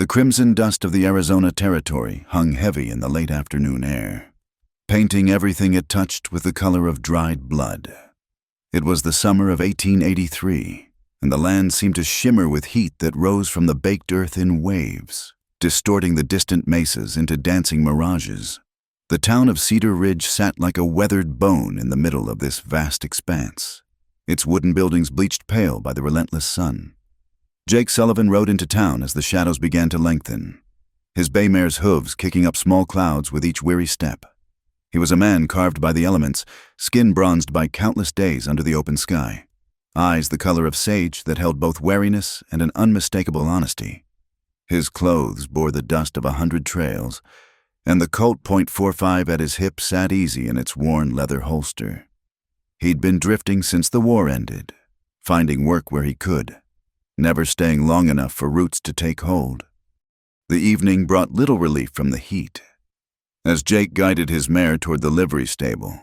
The crimson dust of the Arizona Territory hung heavy in the late afternoon air, painting everything it touched with the color of dried blood. It was the summer of 1883, and the land seemed to shimmer with heat that rose from the baked earth in waves, distorting the distant mesas into dancing mirages. The town of Cedar Ridge sat like a weathered bone in the middle of this vast expanse, its wooden buildings bleached pale by the relentless sun. Jake Sullivan rode into town as the shadows began to lengthen, his bay mare's hooves kicking up small clouds with each weary step. He was a man carved by the elements, skin bronzed by countless days under the open sky, eyes the color of sage that held both wariness and an unmistakable honesty. His clothes bore the dust of 100 trails, and the Colt .45 at his hip sat easy in its worn leather holster. He'd been drifting since the war ended, finding work where he could, never staying long enough for roots to take hold. The evening brought little relief from the heat. As Jake guided his mare toward the livery stable,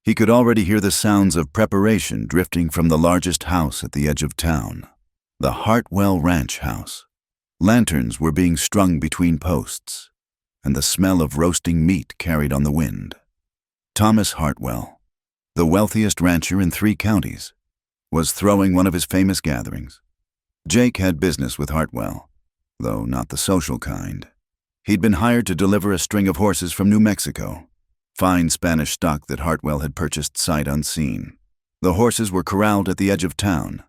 he could already hear the sounds of preparation drifting from the largest house at the edge of town, the Hartwell Ranch House. Lanterns were being strung between posts, and the smell of roasting meat carried on the wind. Thomas Hartwell, the wealthiest rancher in 3 counties, was throwing one of his famous gatherings. Jake had business with Hartwell, though not the social kind. He'd been hired to deliver a string of horses from New Mexico, fine Spanish stock that Hartwell had purchased sight unseen. The horses were corralled at the edge of town,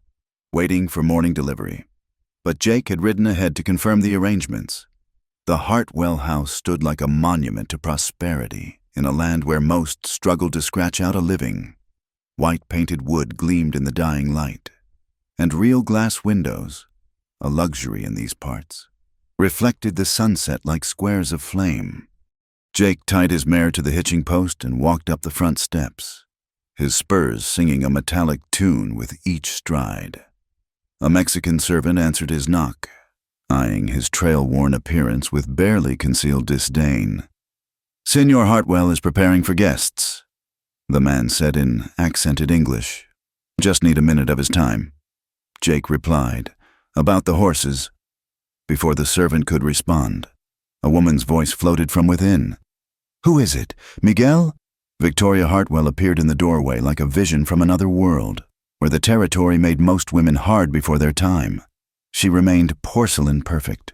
waiting for morning delivery. But Jake had ridden ahead to confirm the arrangements. The Hartwell house stood like a monument to prosperity in a land where most struggled to scratch out a living. White-painted wood gleamed in the dying light, and real glass windows, a luxury in these parts, reflected the sunset like squares of flame. Jake tied his mare to the hitching post and walked up the front steps, his spurs singing a metallic tune with each stride. A Mexican servant answered his knock, eyeing his trail-worn appearance with barely concealed disdain. "Senor Hartwell is preparing for guests," the man said in accented English. "Just need a minute of his time." Jake replied, "About the horses." Before the servant could respond, a woman's voice floated from within. "Who is it? Miguel?" Victoria Hartwell appeared in the doorway like a vision from another world, where the territory made most women hard before their time. She remained porcelain perfect,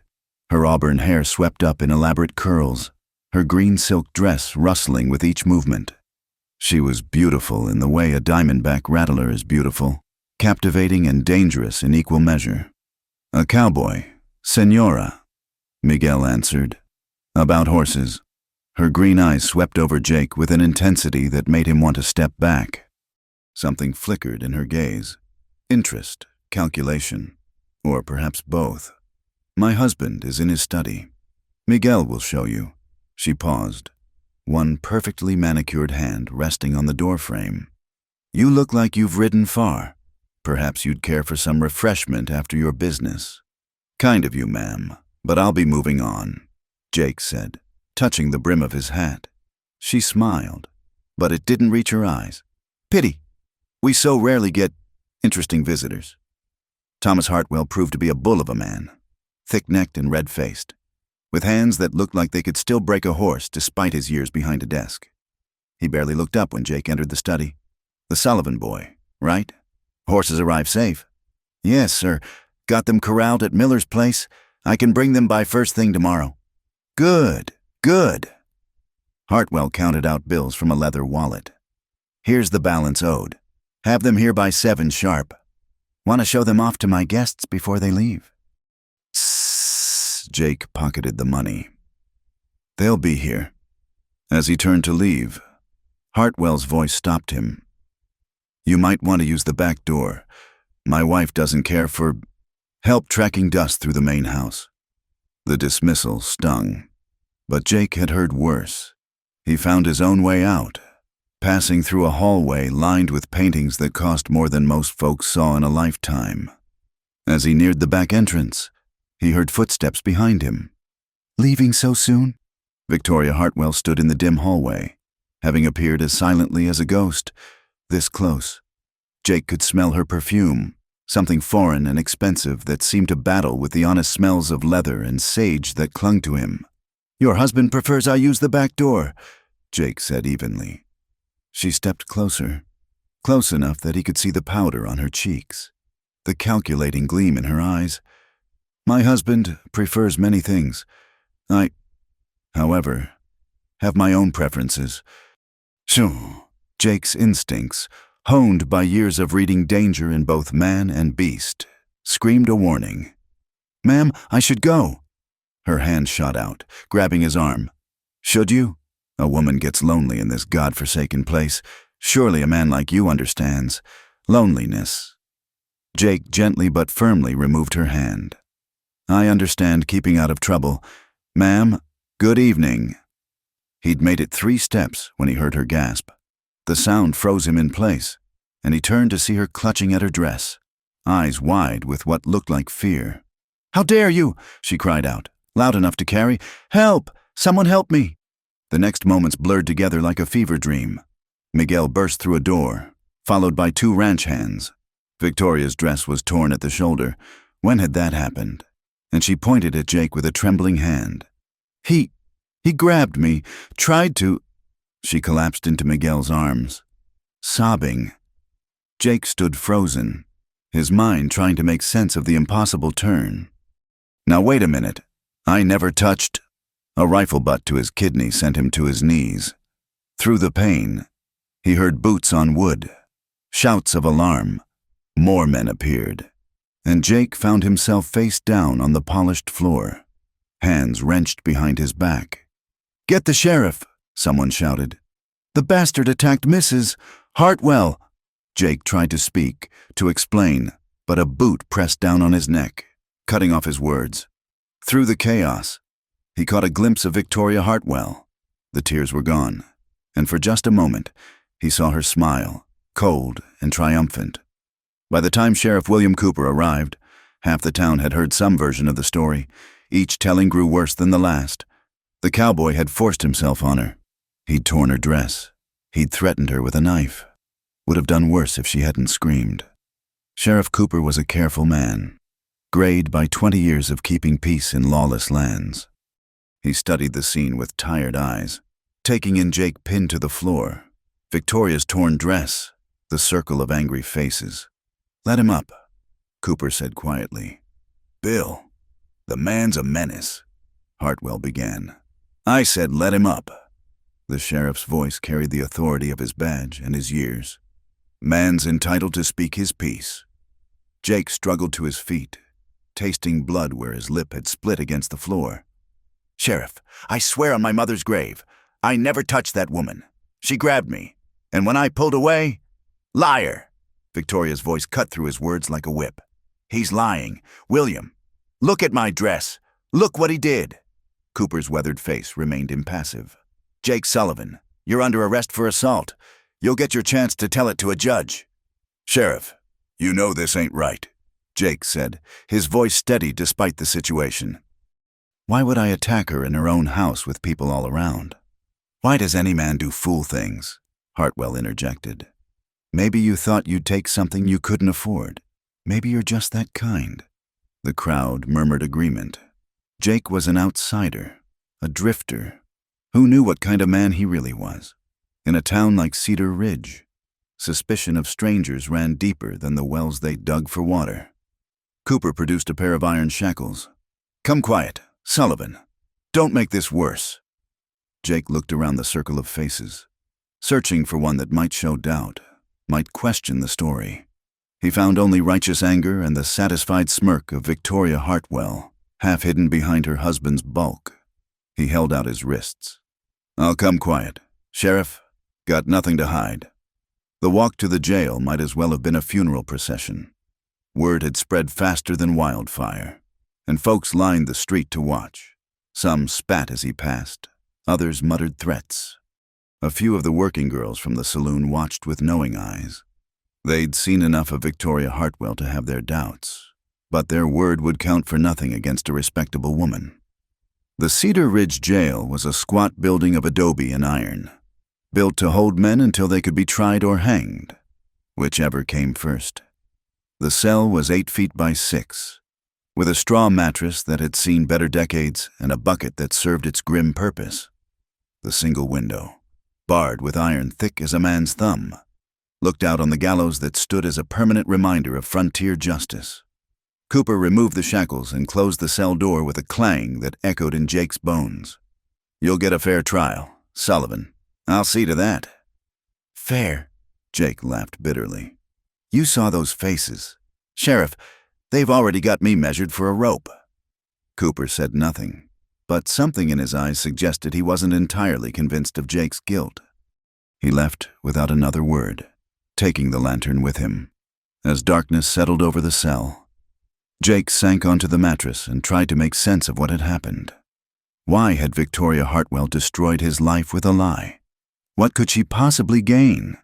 her auburn hair swept up in elaborate curls, her green silk dress rustling with each movement. She was beautiful in the way a diamondback rattler is beautiful, captivating and dangerous in equal measure. "A cowboy, Senora," Miguel answered. "About horses." Her green eyes swept over Jake with an intensity that made him want to step back. Something flickered in her gaze. Interest, calculation, or perhaps both. "My husband is in his study. Miguel will show you." She paused, one perfectly manicured hand resting on the doorframe. "You look like you've ridden far. Perhaps you'd care for some refreshment after your business." "Kind of you, ma'am, but I'll be moving on," Jake said, touching the brim of his hat. She smiled, but it didn't reach her eyes. "Pity. We so rarely get interesting visitors." Thomas Hartwell proved to be a bull of a man, thick-necked and red-faced, with hands that looked like they could still break a horse despite his years behind a desk. He barely looked up when Jake entered the study. "The Sullivan boy, right? Horses arrived safe?" "Yes, sir. Got them corralled at Miller's place. I can bring them by first thing tomorrow." "Good, good." Hartwell counted out bills from a leather wallet. "Here's the balance owed. Have them here by 7 sharp. Want to show them off to my guests before they leave." Jake pocketed the money. "They'll be here." As he turned to leave, Hartwell's voice stopped him. "You might want to use the back door. My wife doesn't care for help tracking dust through the main house." The dismissal stung, but Jake had heard worse. He found his own way out, passing through a hallway lined with paintings that cost more than most folks saw in a lifetime. As he neared the back entrance, he heard footsteps behind him. "Leaving so soon?" Victoria Hartwell stood in the dim hallway, having appeared as silently as a ghost, this close. Jake could smell her perfume, something foreign and expensive that seemed to battle with the honest smells of leather and sage that clung to him. "Your husband prefers I use the back door," Jake said evenly. She stepped closer, close enough that he could see the powder on her cheeks, the calculating gleam in her eyes. "My husband prefers many things. I, however, have my own preferences." Shoo! Jake's instincts, honed by years of reading danger in both man and beast, screamed a warning. "Ma'am, I should go." Her hand shot out, grabbing his arm. "Should you? A woman gets lonely in this God-forsaken place. Surely a man like you understands loneliness." Jake gently but firmly removed her hand. "I understand keeping out of trouble. Ma'am, good evening." He'd made it 3 steps when he heard her gasp. The sound froze him in place, and he turned to see her clutching at her dress, eyes wide with what looked like fear. "How dare you!" she cried out, loud enough to carry. "Help! Someone help me!" The next moments blurred together like a fever dream. Miguel burst through a door, followed by 2 ranch hands. Victoria's dress was torn at the shoulder. When had that happened? And she pointed at Jake with a trembling hand. He grabbed me, tried to—" She collapsed into Miguel's arms, sobbing. Jake stood frozen, his mind trying to make sense of the impossible turn. "Now wait a minute. I never touched—" A rifle butt to his kidney sent him to his knees. Through the pain, he heard boots on wood, shouts of alarm. More men appeared, and Jake found himself face down on the polished floor, hands wrenched behind his back. "Get the sheriff!" someone shouted. "The bastard attacked Mrs. Hartwell." Jake tried to speak, to explain, but a boot pressed down on his neck, cutting off his words. Through the chaos, he caught a glimpse of Victoria Hartwell. The tears were gone, and for just a moment, he saw her smile, cold and triumphant. By the time Sheriff William Cooper arrived, half the town had heard some version of the story. Each telling grew worse than the last. The cowboy had forced himself on her. He'd torn her dress. He'd threatened her with a knife. Would have done worse if she hadn't screamed. Sheriff Cooper was a careful man, grayed by 20 years of keeping peace in lawless lands. He studied the scene with tired eyes, taking in Jake pinned to the floor, Victoria's torn dress, the circle of angry faces. "Let him up," Cooper said quietly. "Bill, the man's a menace," Hartwell began. "I said let him up." The sheriff's voice carried the authority of his badge and his years. "Man's entitled to speak his piece." Jake struggled to his feet, tasting blood where his lip had split against the floor. "Sheriff, I swear on my mother's grave, I never touched that woman. She grabbed me, and when I pulled away—" "Liar!" Victoria's voice cut through his words like a whip. "He's lying. William, look at my dress. Look what he did." Cooper's weathered face remained impassive. "Jake Sullivan, you're under arrest for assault. You'll get your chance to tell it to a judge." "Sheriff, you know this ain't right," Jake said, his voice steady despite the situation. "Why would I attack her in her own house with people all around? Why does any man do fool things?" Hartwell interjected. "Maybe you thought you'd take something you couldn't afford. Maybe you're just that kind." The crowd murmured agreement. Jake was an outsider, a drifter. Who knew what kind of man he really was? In a town like Cedar Ridge, suspicion of strangers ran deeper than the wells they dug for water. Cooper produced a pair of iron shackles. "Come quiet, Sullivan. Don't make this worse." Jake looked around the circle of faces, searching for one that might show doubt, might question the story. He found only righteous anger and the satisfied smirk of Victoria Hartwell, half hidden behind her husband's bulk. He held out his wrists. "I'll come quiet. Sheriff, got nothing to hide." The walk to the jail might as well have been a funeral procession. Word had spread faster than wildfire, and folks lined the street to watch. Some spat as he passed, others muttered threats. A few of the working girls from the saloon watched with knowing eyes. They'd seen enough of Victoria Hartwell to have their doubts, but their word would count for nothing against a respectable woman. The Cedar Ridge Jail was a squat building of adobe and iron, built to hold men until they could be tried or hanged, whichever came first. The cell was 8 feet by 6, with a straw mattress that had seen better decades and a bucket that served its grim purpose. The single window, barred with iron thick as a man's thumb, looked out on the gallows that stood as a permanent reminder of frontier justice. Cooper removed the shackles and closed the cell door with a clang that echoed in Jake's bones. "You'll get a fair trial, Sullivan. I'll see to that." "Fair?" Jake laughed bitterly. "You saw those faces. Sheriff, they've already got me measured for a rope." Cooper said nothing, but something in his eyes suggested he wasn't entirely convinced of Jake's guilt. He left without another word, taking the lantern with him. As darkness settled over the cell, Jake sank onto the mattress and tried to make sense of what had happened. Why had Victoria Hartwell destroyed his life with a lie? What could she possibly gain?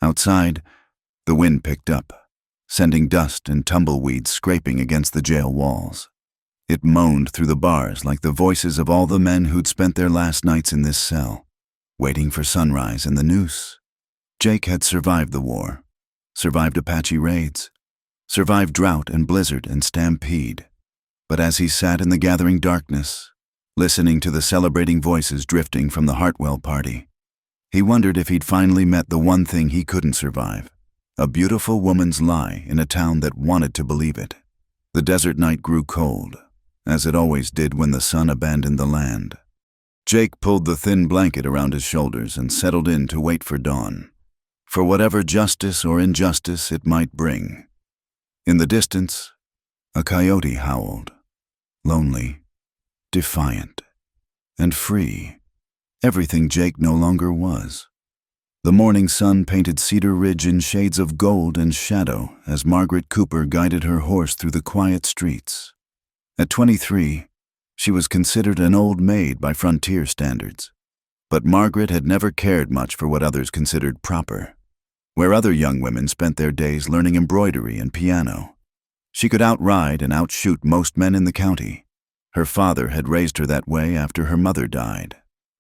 Outside, the wind picked up, sending dust and tumbleweeds scraping against the jail walls. It moaned through the bars like the voices of all the men who'd spent their last nights in this cell, waiting for sunrise and the noose. Jake had survived the war, survived Apache raids, survived drought and blizzard and stampede. But as he sat in the gathering darkness, listening to the celebrating voices drifting from the Hartwell party, he wondered if he'd finally met the one thing he couldn't survive, a beautiful woman's lie in a town that wanted to believe it. The desert night grew cold, as it always did when the sun abandoned the land. Jake pulled the thin blanket around his shoulders and settled in to wait for dawn, for whatever justice or injustice it might bring. In the distance, a coyote howled, lonely, defiant, and free, everything Jake no longer was. The morning sun painted Cedar Ridge in shades of gold and shadow as Margaret Cooper guided her horse through the quiet streets. At 23, she was considered an old maid by frontier standards. But Margaret had never cared much for what others considered proper. Where other young women spent their days learning embroidery and piano, she could outride and outshoot most men in the county. Her father had raised her that way after her mother died,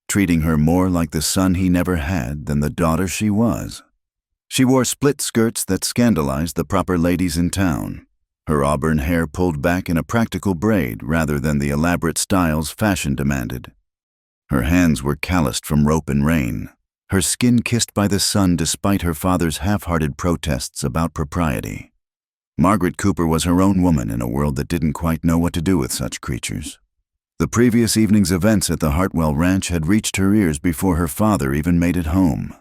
treating her more like the son he never had than the daughter she was. She wore split skirts that scandalized the proper ladies in town, her auburn hair pulled back in a practical braid rather than the elaborate styles fashion demanded. Her hands were calloused from rope and rain, her skin kissed by the sun despite her father's half-hearted protests about propriety. Margaret Cooper was her own woman in a world that didn't quite know what to do with such creatures. The previous evening's events at the Hartwell Ranch had reached her ears before her father even made it home.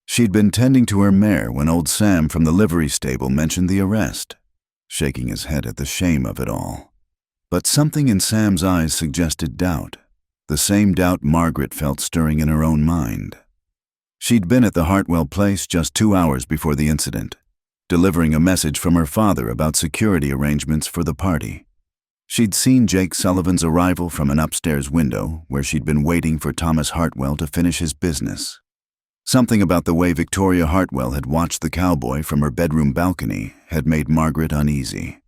She'd been tending to her mare when old Sam from the livery stable mentioned the arrest, shaking his head at the shame of it all. But something in Sam's eyes suggested doubt, the same doubt Margaret felt stirring in her own mind. She'd been at the Hartwell place just 2 hours before the incident, delivering a message from her father about security arrangements for the party. She'd seen Jake Sullivan's arrival from an upstairs window where she'd been waiting for Thomas Hartwell to finish his business. Something about the way Victoria Hartwell had watched the cowboy from her bedroom balcony had made Margaret uneasy.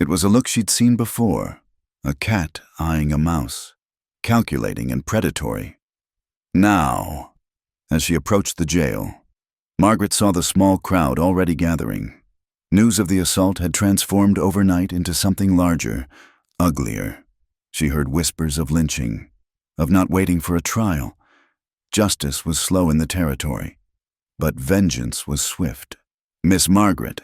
It was a look she'd seen before, a cat eyeing a mouse, calculating and predatory. Now, as she approached the jail, Margaret saw the small crowd already gathering. News of the assault had transformed overnight into something larger, uglier. She heard whispers of lynching, of not waiting for a trial. Justice was slow in the territory, but vengeance was swift. Miss Margaret,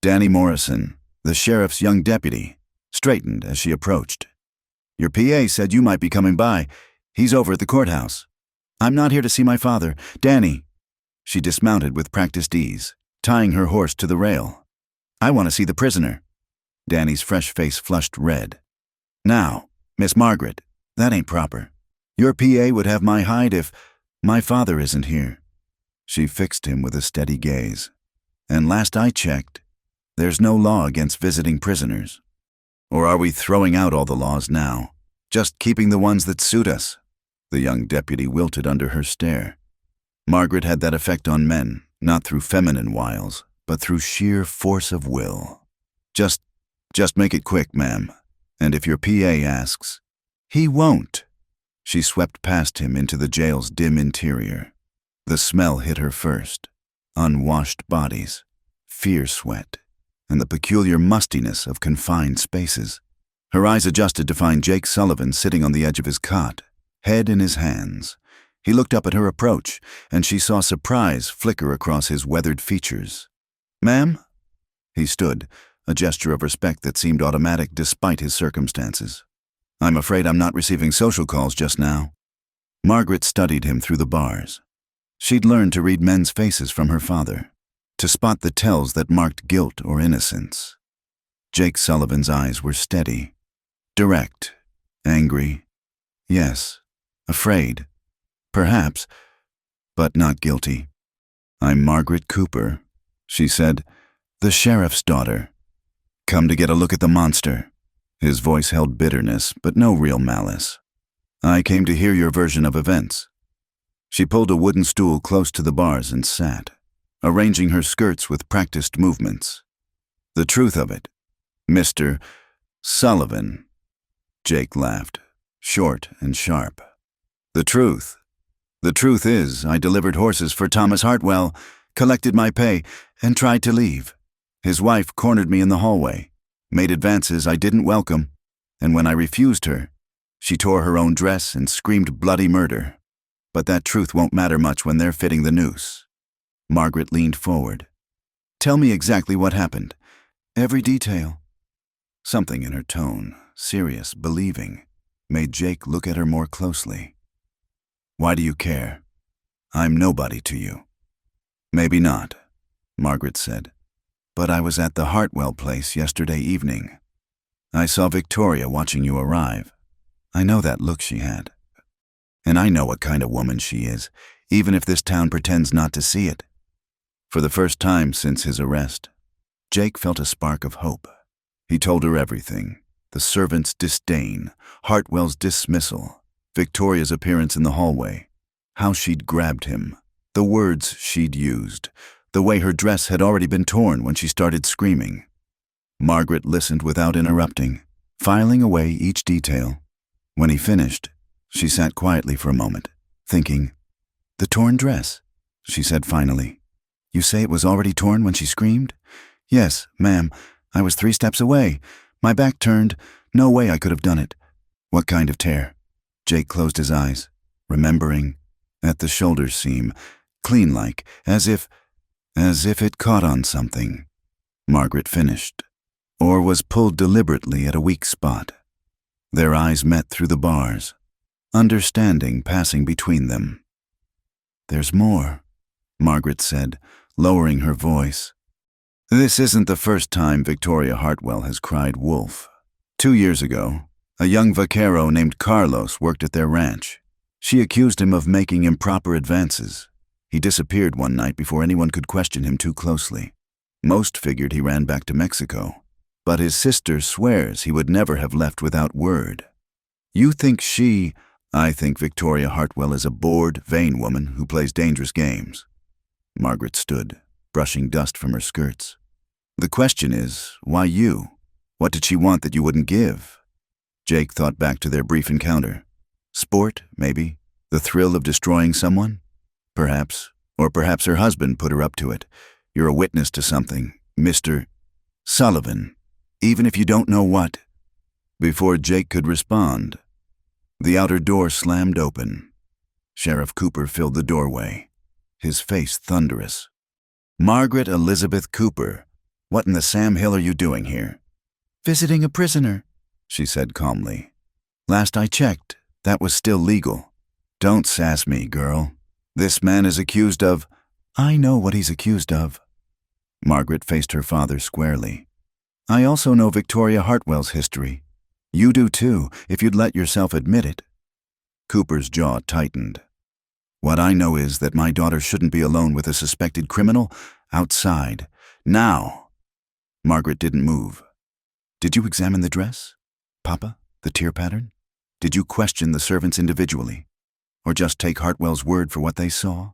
Danny Morrison, the sheriff's young deputy, straightened as she approached. "Your PA said you might be coming by. He's over at the courthouse." "I'm not here to see my father. Danny." She dismounted with practiced ease, tying her horse to the rail. "I want to see the prisoner." Danny's fresh face flushed red. "Now, Miss Margaret, that ain't proper. Your PA would have my hide if my father isn't here." She fixed him with a steady gaze. "And last I checked, there's no law against visiting prisoners. Or are we throwing out all the laws now, just keeping the ones that suit us?" The young deputy wilted under her stare. Margaret had that effect on men, not through feminine wiles, but through sheer force of will. Just make it quick, ma'am. And if your PA asks, he won't." She swept past him into the jail's dim interior. The smell hit her first. Unwashed bodies, fear sweat, and the peculiar mustiness of confined spaces. Her eyes adjusted to find Jake Sullivan sitting on the edge of his cot, head in his hands. He looked up at her approach, and she saw surprise flicker across his weathered features. "Ma'am?" He stood, a gesture of respect that seemed automatic despite his circumstances. "I'm afraid I'm not receiving social calls just now." Margaret studied him through the bars. She'd learned to read men's faces from her father, to spot the tells that marked guilt or innocence. Jake Sullivan's eyes were steady, direct, angry, yes, afraid, perhaps, but not guilty. "I'm Margaret Cooper," she said, "the sheriff's daughter. Come to get a look at the monster." His voice held bitterness, but no real malice. "I came to hear your version of events." She pulled a wooden stool close to the bars and sat, arranging her skirts with practiced movements. "The truth of it, Mr. Sullivan." Jake laughed, short and sharp. The truth is, I delivered horses for Thomas Hartwell, collected my pay, and tried to leave. His wife cornered me in the hallway, made advances I didn't welcome, and when I refused her, she tore her own dress and screamed bloody murder. But that truth won't matter much when they're fitting the noose." Margaret leaned forward. "Tell me exactly what happened. Every detail." Something in her tone, serious, believing, made Jake look at her more closely. "Why do you care? I'm nobody to you." "Maybe not," Margaret said. "But I was at the Hartwell place yesterday evening. I saw Victoria watching you arrive. I know that look she had. And I know what kind of woman she is, even if this town pretends not to see it." For the first time since his arrest, Jake felt a spark of hope. He told her everything: the servant's disdain, Hartwell's dismissal, Victoria's appearance in the hallway, how she'd grabbed him, the words she'd used, the way her dress had already been torn when she started screaming. Margaret listened without interrupting, filing away each detail. When he finished, she sat quietly for a moment, thinking. "The torn dress," she said finally. "You say it was already torn when she screamed?" "Yes, ma'am. I was 3 steps away. My back turned. No way I could have done it." "What kind of tear?" Jake closed his eyes, remembering. "At the shoulder seam, clean-like, as if it caught on something." Margaret finished. "Or was pulled deliberately at a weak spot." Their eyes met through the bars, understanding passing between them. "There's more," Margaret said, lowering her voice. "This isn't the first time Victoria Hartwell has cried wolf. 2 years ago, a young vaquero named Carlos worked at their ranch. She accused him of making improper advances. He disappeared one night before anyone could question him too closely. Most figured he ran back to Mexico, but his sister swears he would never have left without word. You think I think Victoria Hartwell is a bored, vain woman who plays dangerous games." Margaret stood, brushing dust from her skirts. "The question is, why you? What did she want that you wouldn't give?" Jake thought back to their brief encounter. Sport, maybe. The thrill of destroying someone? Perhaps. Or perhaps her husband put her up to it. You're a witness to something, Mr. Sullivan, even if you don't know what. Before Jake could respond, the outer door slammed open. Sheriff Cooper filled the doorway, his face thunderous. "Margaret Elizabeth Cooper, what in the Sam Hill are you doing here?" "Visiting a prisoner," she said calmly. "Last I checked, that was still legal." "Don't sass me, girl. This man is accused of—" "I know what he's accused of." Margaret faced her father squarely. "I also know Victoria Hartwell's history. You do too, if you'd let yourself admit it." Cooper's jaw tightened. "What I know is that my daughter shouldn't be alone with a suspected criminal outside. Now." Margaret didn't move. "Did you examine the dress? Papa, the tear pattern? Did you question the servants individually? Or just take Hartwell's word for what they saw?"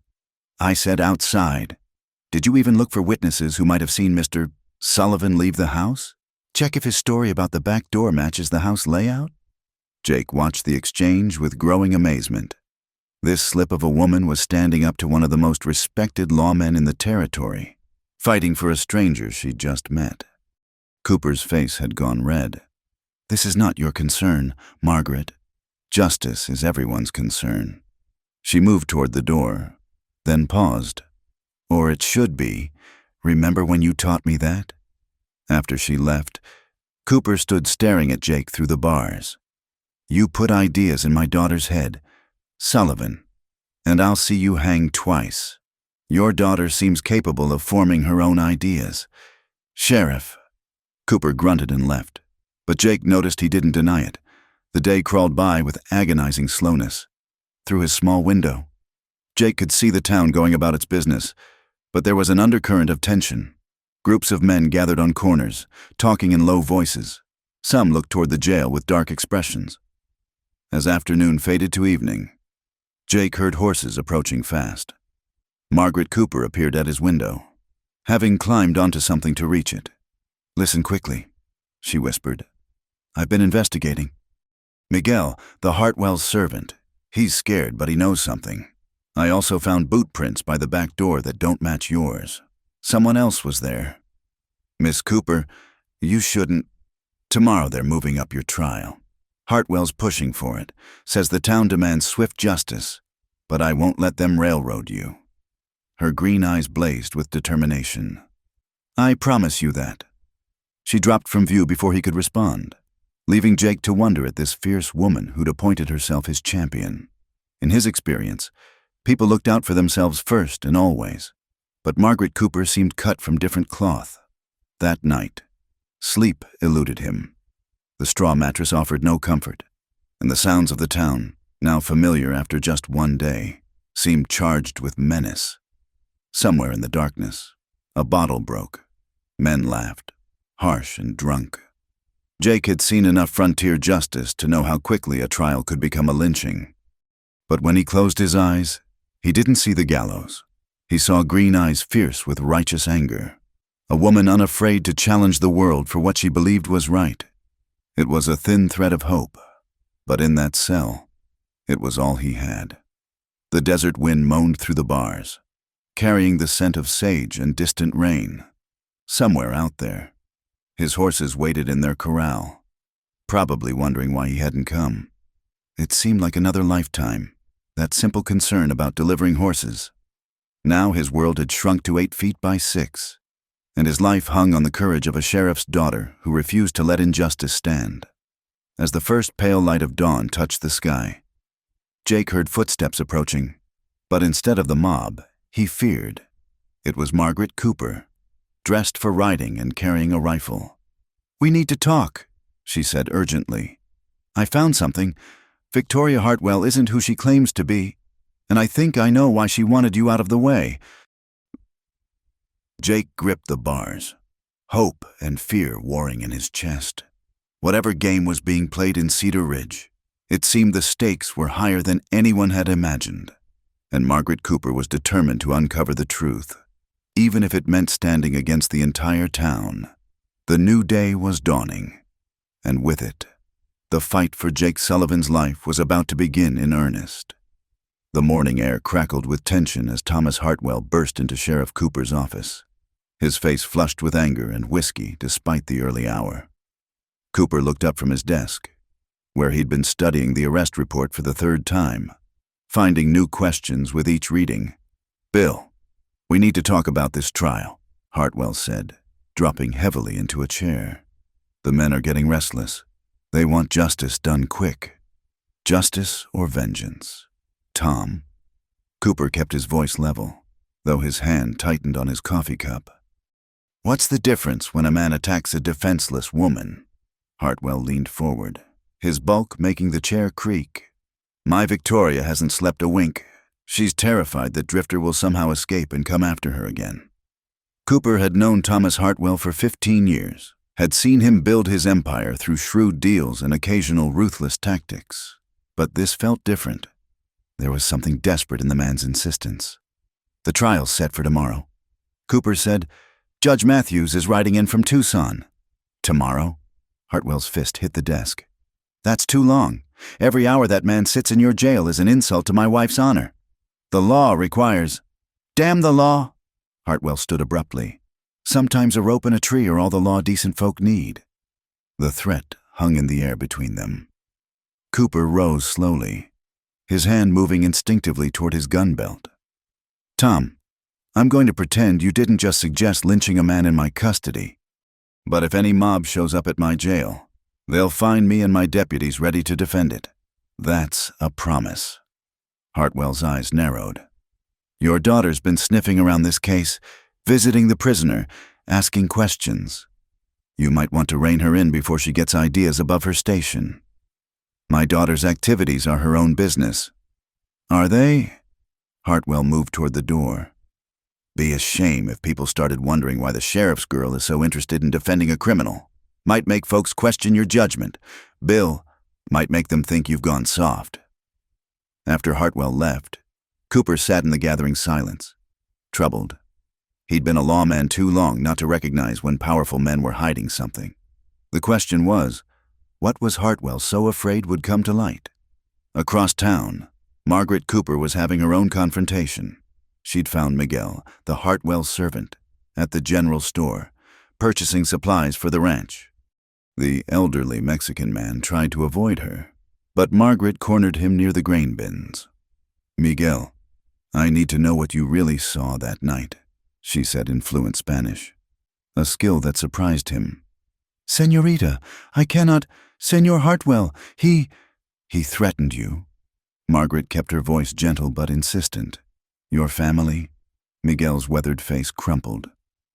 "I said outside. Did you even look for witnesses who might have seen Mr. Sullivan leave the house? Check if his story about the back door matches the house layout?" Jake watched the exchange with growing amazement. This slip of a woman was standing up to one of the most respected lawmen in the territory, fighting for a stranger she'd just met. Cooper's face had gone red. "This is not your concern, Margaret. Justice is everyone's concern." She moved toward the door, then paused. "Or it should be. Remember when you taught me that?" After she left, Cooper stood staring at Jake through the bars. "You put ideas in my daughter's head, Sullivan, and I'll see you hang twice. Your daughter seems capable of forming her own ideas. Sheriff." Cooper grunted and left, but Jake noticed he didn't deny it. The day crawled by with agonizing slowness. Through his small window, Jake could see the town going about its business, but there was an undercurrent of tension. Groups of men gathered on corners, talking in low voices. Some looked toward the jail with dark expressions. As afternoon faded to evening, Jake heard horses approaching fast. Margaret Cooper appeared at his window, having climbed onto something to reach it. "Listen quickly," she whispered. "I've been investigating. Miguel, the Hartwell's servant. He's scared, but he knows something. I also found boot prints by the back door that don't match yours. Someone else was there. Miss Cooper, you shouldn't. Tomorrow they're moving up your trial. Hartwell's pushing for it, says the town demands swift justice, but I won't let them railroad you." Her green eyes blazed with determination. "I promise you that." She dropped from view before he could respond, leaving Jake to wonder at this fierce woman who'd appointed herself his champion. In his experience, people looked out for themselves first and always, but Margaret Cooper seemed cut from different cloth. That night, sleep eluded him. The straw mattress offered no comfort, and the sounds of the town, now familiar after just one day, seemed charged with menace. Somewhere in the darkness, a bottle broke. Men laughed, harsh and drunk. Jake had seen enough frontier justice to know how quickly a trial could become a lynching. But when he closed his eyes, he didn't see the gallows. He saw green eyes fierce with righteous anger, a woman unafraid to challenge the world for what she believed was right. It was a thin thread of hope, but in that cell, it was all he had. The desert wind moaned through the bars, carrying the scent of sage and distant rain. Somewhere out there, his horses waited in their corral, probably wondering why he hadn't come. It seemed like another lifetime, that simple concern about delivering horses. Now his world had shrunk to 8 feet by 6, and his life hung on the courage of a sheriff's daughter who refused to let injustice stand. As the first pale light of dawn touched the sky, Jake heard footsteps approaching, but instead of the mob, he feared. It was Margaret Cooper, dressed for riding and carrying a rifle. "We need to talk," she said urgently. "I found something. Victoria Hartwell isn't who she claims to be, and I think I know why she wanted you out of the way." Jake gripped the bars, hope and fear warring in his chest. Whatever game was being played in Cedar Ridge, it seemed the stakes were higher than anyone had imagined, and Margaret Cooper was determined to uncover the truth, even if it meant standing against the entire town. The new day was dawning, and with it, the fight for Jake Sullivan's life was about to begin in earnest. The morning air crackled with tension as Thomas Hartwell burst into Sheriff Cooper's office, his face flushed with anger and whiskey despite the early hour. Cooper looked up from his desk, where he'd been studying the arrest report for the 3rd time, finding new questions with each reading. "Bill, we need to talk about this trial," Hartwell said, dropping heavily into a chair. "The men are getting restless. They want justice done quick. Justice or vengeance. Tom." Cooper kept his voice level, though his hand tightened on his coffee cup. "What's the difference when a man attacks a defenseless woman?" Hartwell leaned forward, his bulk making the chair creak. "My Victoria hasn't slept a wink. She's terrified that Drifter will somehow escape and come after her again." Cooper had known Thomas Hartwell for 15 years, had seen him build his empire through shrewd deals and occasional ruthless tactics. But this felt different. There was something desperate in the man's insistence. "The trial's set for tomorrow," Cooper said. "Judge Matthews is riding in from Tucson." "Tomorrow?" Hartwell's fist hit the desk. "That's too long. Every hour that man sits in your jail is an insult to my wife's honor. The law requires—" "Damn the law!" Hartwell stood abruptly. Sometimes a rope and a tree are all the law decent folk need. The threat hung in the air between them. Cooper rose slowly, his hand moving instinctively toward his gun belt. Tom, I'm going to pretend you didn't just suggest lynching a man in my custody. But if any mob shows up at my jail, they'll find me and my deputies ready to defend it. That's a promise. Hartwell's eyes narrowed. Your daughter's been sniffing around this case, visiting the prisoner, asking questions. You might want to rein her in before she gets ideas above her station. My daughter's activities are her own business. Are they? Hartwell moved toward the door. Be a shame if people started wondering why the sheriff's girl is so interested in defending a criminal. Might make folks question your judgment. Bill, might make them think you've gone soft. After Hartwell left, Cooper sat in the gathering silence, troubled. He'd been a lawman too long not to recognize when powerful men were hiding something. The question was, what was Hartwell so afraid would come to light? Across town, Margaret Cooper was having her own confrontation. She'd found Miguel, the Hartwell servant, at the general store, purchasing supplies for the ranch. The elderly Mexican man tried to avoid her, but Margaret cornered him near the grain bins. Miguel, I need to know what you really saw that night, she said in fluent Spanish, a skill that surprised him. Señorita, I cannot. Señor Hartwell, he threatened you. Margaret kept her voice gentle but insistent. Your family? Miguel's weathered face crumpled.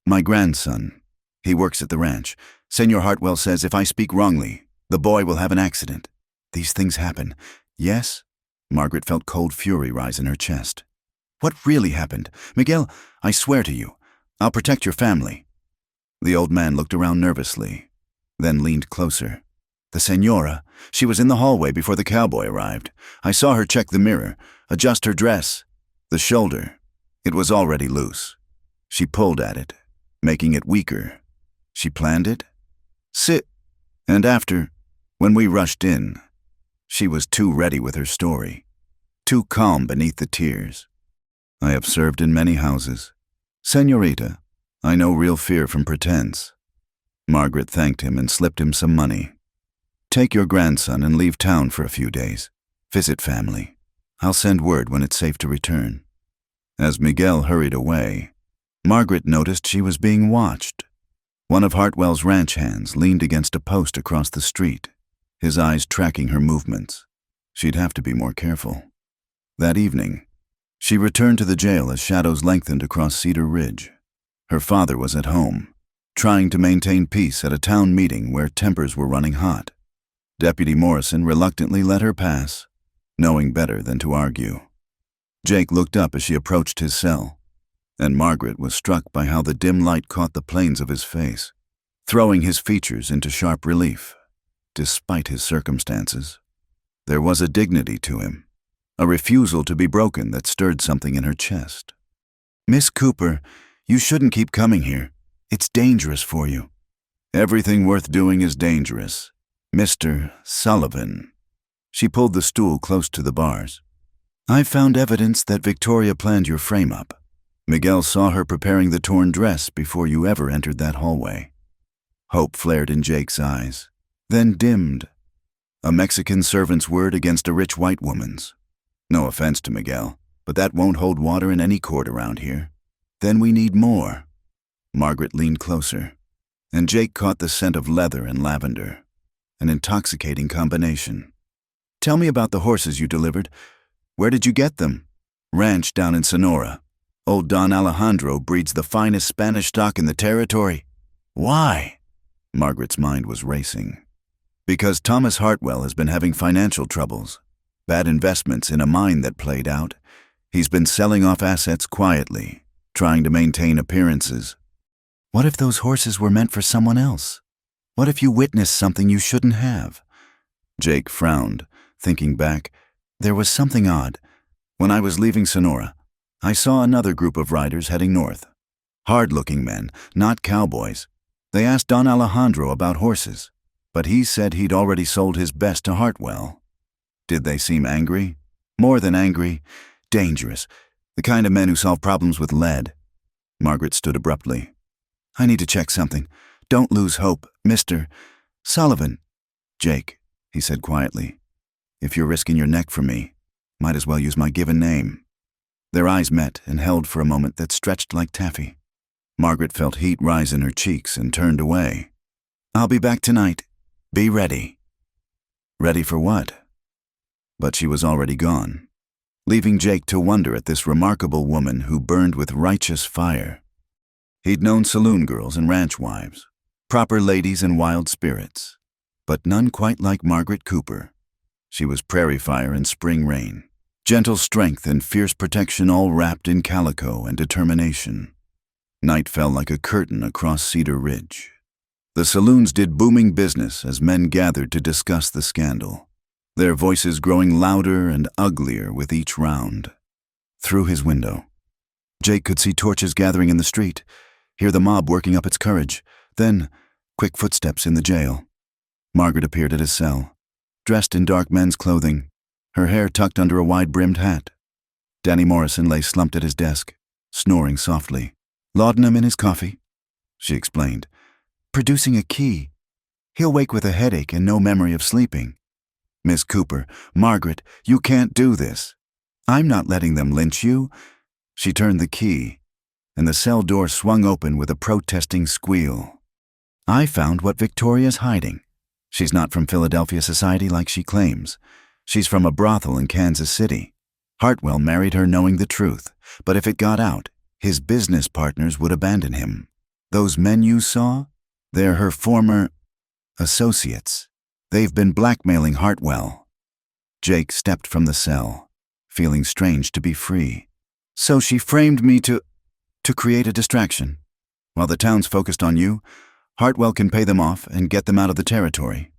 My grandson. He works at the ranch. Señor Hartwell says if I speak wrongly, the boy will have an accident. These things happen. Yes? Margaret felt cold fury rise in her chest. What really happened? Miguel, I swear to you, I'll protect your family. The old man looked around nervously, then leaned closer. The señora, she was in the hallway before the cowboy arrived. I saw her check the mirror, adjust her dress. The shoulder, it was already loose. She pulled at it, making it weaker. She planned it? Sit. And after, when we rushed in, she was too ready with her story, too calm beneath the tears. I have served in many houses. Señorita, I know real fear from pretense. Margaret thanked him and slipped him some money. Take your grandson and leave town for a few days. Visit family. I'll send word when it's safe to return. As Miguel hurried away, Margaret noticed she was being watched. One of Hartwell's ranch hands leaned against a post across the street, his eyes tracking her movements. She'd have to be more careful. That evening, she returned to the jail as shadows lengthened across Cedar Ridge. Her father was at home, trying to maintain peace at a town meeting where tempers were running hot. Deputy Morrison reluctantly let her pass, knowing better than to argue. Jake looked up as she approached his cell, and Margaret was struck by how the dim light caught the planes of his face, throwing his features into sharp relief. Despite his circumstances, there was a dignity to him, a refusal to be broken that stirred something in her chest. Miss Cooper, you shouldn't keep coming here. It's dangerous for you. Everything worth doing is dangerous. Mr. Sullivan. She pulled the stool close to the bars. I found evidence that Victoria planned your frame-up. Miguel saw her preparing the torn dress before you ever entered that hallway. Hope flared in Jake's eyes, then dimmed. A Mexican servant's word against a rich white woman's. No offense to Miguel, but that won't hold water in any court around here. Then we need more. Margaret leaned closer, and Jake caught the scent of leather and lavender, an intoxicating combination. Tell me about the horses you delivered. Where did you get them? Ranch down in Sonora. Old Don Alejandro breeds the finest Spanish stock in the territory. Why? Margaret's mind was racing. Because Thomas Hartwell has been having financial troubles. Bad investments in a mine that played out. He's been selling off assets quietly, trying to maintain appearances. What if those horses were meant for someone else? What if you witnessed something you shouldn't have? Jake frowned, thinking back. There was something odd. When I was leaving Sonora, I saw another group of riders heading north. Hard-looking men, not cowboys. They asked Don Alejandro about horses, but he said he'd already sold his best to Hartwell. Did they seem angry? More than angry. Dangerous. The kind of men who solve problems with lead. Margaret stood abruptly. I need to check something. Don't lose hope, Mr. Sullivan. Jake, he said quietly. If you're risking your neck for me, might as well use my given name. Their eyes met and held for a moment that stretched like taffy. Margaret felt heat rise in her cheeks and turned away. I'll be back tonight. Be ready. Ready for what? But she was already gone, leaving Jake to wonder at this remarkable woman who burned with righteous fire. He'd known saloon girls and ranch wives, proper ladies and wild spirits, but none quite like Margaret Cooper. She was prairie fire and spring rain, gentle strength and fierce protection all wrapped in calico and determination. Night fell like a curtain across Cedar Ridge. The saloons did booming business as men gathered to discuss the scandal, their voices growing louder and uglier with each round. Through his window, Jake could see torches gathering in the street, hear the mob working up its courage, then quick footsteps in the jail. Margaret appeared at his cell, dressed in dark men's clothing, her hair tucked under a wide-brimmed hat. Danny Morrison lay slumped at his desk, snoring softly. Laudanum in his coffee, she explained. Producing a key. He'll wake with a headache and no memory of sleeping. Miss Cooper, Margaret, you can't do this. I'm not letting them lynch you. She turned the key, and the cell door swung open with a protesting squeal. I found what Victoria's hiding. She's not from Philadelphia society like she claims. She's from a brothel in Kansas City. Hartwell married her knowing the truth, but if it got out, his business partners would abandon him. Those men you saw? They're her former associates. They've been blackmailing Hartwell. Jake stepped from the cell, feeling strange to be free. So she framed me to create a distraction. While the town's focused on you, Hartwell can pay them off and get them out of the territory.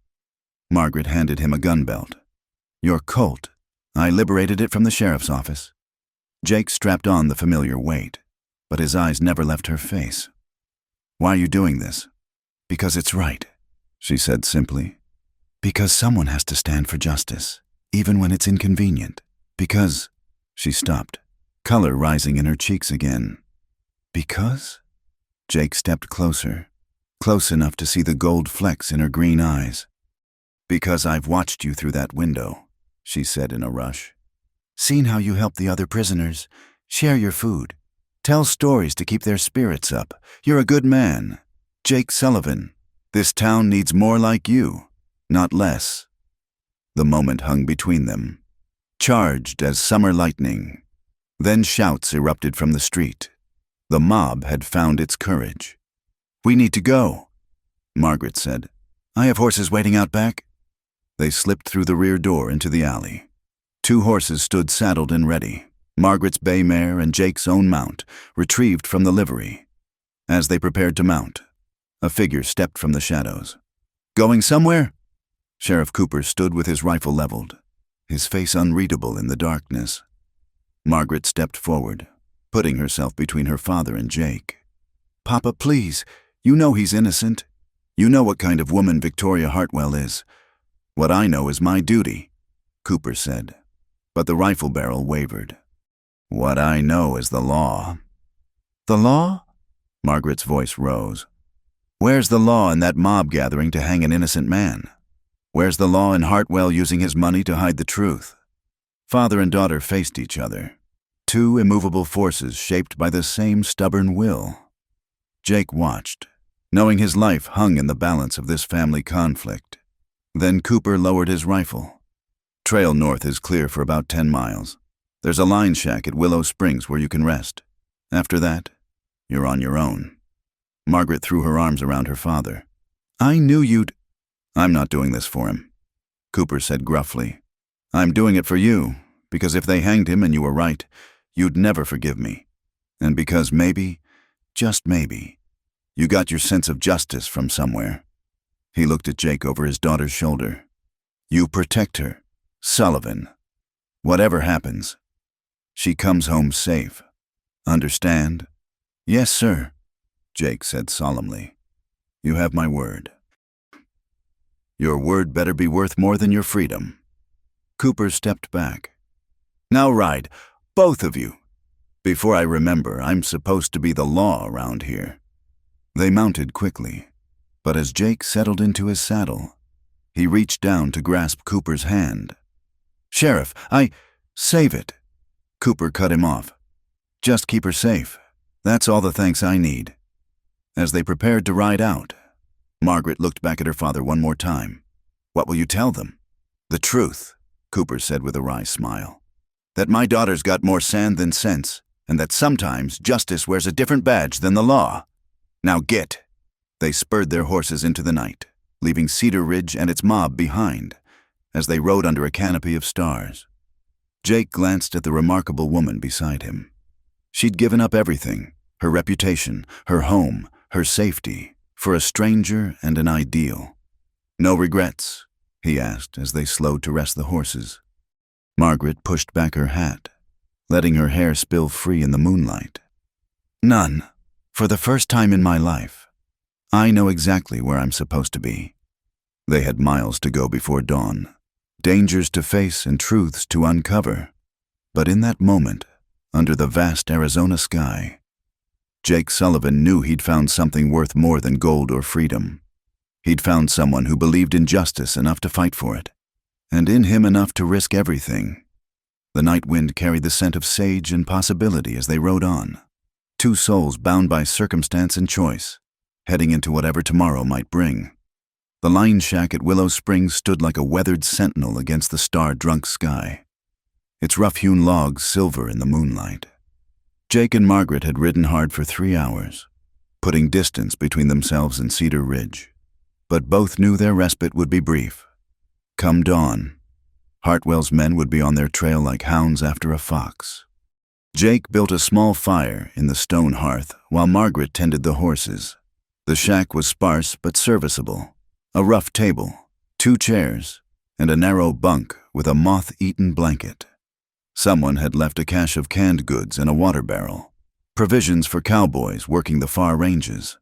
Margaret handed him a gun belt. Your Colt. I liberated it from the sheriff's office. Jake strapped on the familiar weight, but his eyes never left her face. Why are you doing this? Because it's right, she said simply. Because someone has to stand for justice, even when it's inconvenient. Because, she stopped, color rising in her cheeks again. Because? Jake stepped closer, close enough to see the gold flecks in her green eyes. Because I've watched you through that window, she said in a rush. Seen how you help the other prisoners, share your food, tell stories to keep their spirits up. You're a good man. Jake Sullivan. This town needs more like you, not less. The moment hung between them, charged as summer lightning. Then shouts erupted from the street. The mob had found its courage. We need to go, Margaret said. I have horses waiting out back. They slipped through the rear door into the alley. 2 horses stood saddled and ready, Margaret's bay mare and Jake's own mount, retrieved from the livery. As they prepared to mount, a figure stepped from the shadows. Going somewhere? Sheriff Cooper stood with his rifle leveled, his face unreadable in the darkness. Margaret stepped forward, putting herself between her father and Jake. Papa, please, you know he's innocent. You know what kind of woman Victoria Hartwell is. What I know is my duty, Cooper said, but the rifle barrel wavered. What I know is the law. The law? Margaret's voice rose. Where's the law in that mob gathering to hang an innocent man? Where's the law in Hartwell using his money to hide the truth? Father and daughter faced each other, 2 immovable forces shaped by the same stubborn will. Jake watched, knowing his life hung in the balance of this family conflict. Then Cooper lowered his rifle. Trail north is clear for about 10 miles. There's a line shack at Willow Springs where you can rest. After that, you're on your own. Margaret threw her arms around her father. I knew you'd... I'm not doing this for him, Cooper said gruffly. I'm doing it for you, because if they hanged him and you were right, you'd never forgive me. And because maybe, just maybe, you got your sense of justice from somewhere. He looked at Jake over his daughter's shoulder. You protect her, Sullivan. Whatever happens, she comes home safe. Understand? Yes, sir, Jake said solemnly. You have my word. Your word better be worth more than your freedom. Cooper stepped back. Now ride, both of you. Before I remember, I'm supposed to be the law around here. They mounted quickly, but as Jake settled into his saddle, he reached down to grasp Cooper's hand. "Sheriff, Save it." Cooper cut him off. "Just keep her safe. That's all the thanks I need." As they prepared to ride out, Margaret looked back at her father one more time. "What will you tell them?" "The truth," Cooper said with a wry smile. "That my daughter's got more sand than sense, and that sometimes justice wears a different badge than the law. Now get." They spurred their horses into the night, leaving Cedar Ridge and its mob behind, as they rode under a canopy of stars. Jake glanced at the remarkable woman beside him. She'd given up everything, her reputation, her home, her safety, for a stranger and an ideal. "No regrets?" he asked as they slowed to rest the horses. Margaret pushed back her hat, letting her hair spill free in the moonlight. "None. For the first time in my life, I know exactly where I'm supposed to be." They had miles to go before dawn, dangers to face and truths to uncover. But in that moment, under the vast Arizona sky, Jake Sullivan knew he'd found something worth more than gold or freedom. He'd found someone who believed in justice enough to fight for it, and in him enough to risk everything. The night wind carried the scent of sage and possibility as they rode on, two souls bound by circumstance and choice, heading into whatever tomorrow might bring. The line shack at Willow Springs stood like a weathered sentinel against the star-drunk sky, its rough-hewn logs silver in the moonlight. Jake and Margaret had ridden hard for 3 hours, putting distance between themselves and Cedar Ridge. But both knew their respite would be brief. Come dawn, Hartwell's men would be on their trail like hounds after a fox. Jake built a small fire in the stone hearth while Margaret tended the horses. The shack was sparse but serviceable. A rough table, 2 chairs, and a narrow bunk with a moth-eaten blanket. Someone had left a cache of canned goods and a water barrel, provisions for cowboys working the far ranges.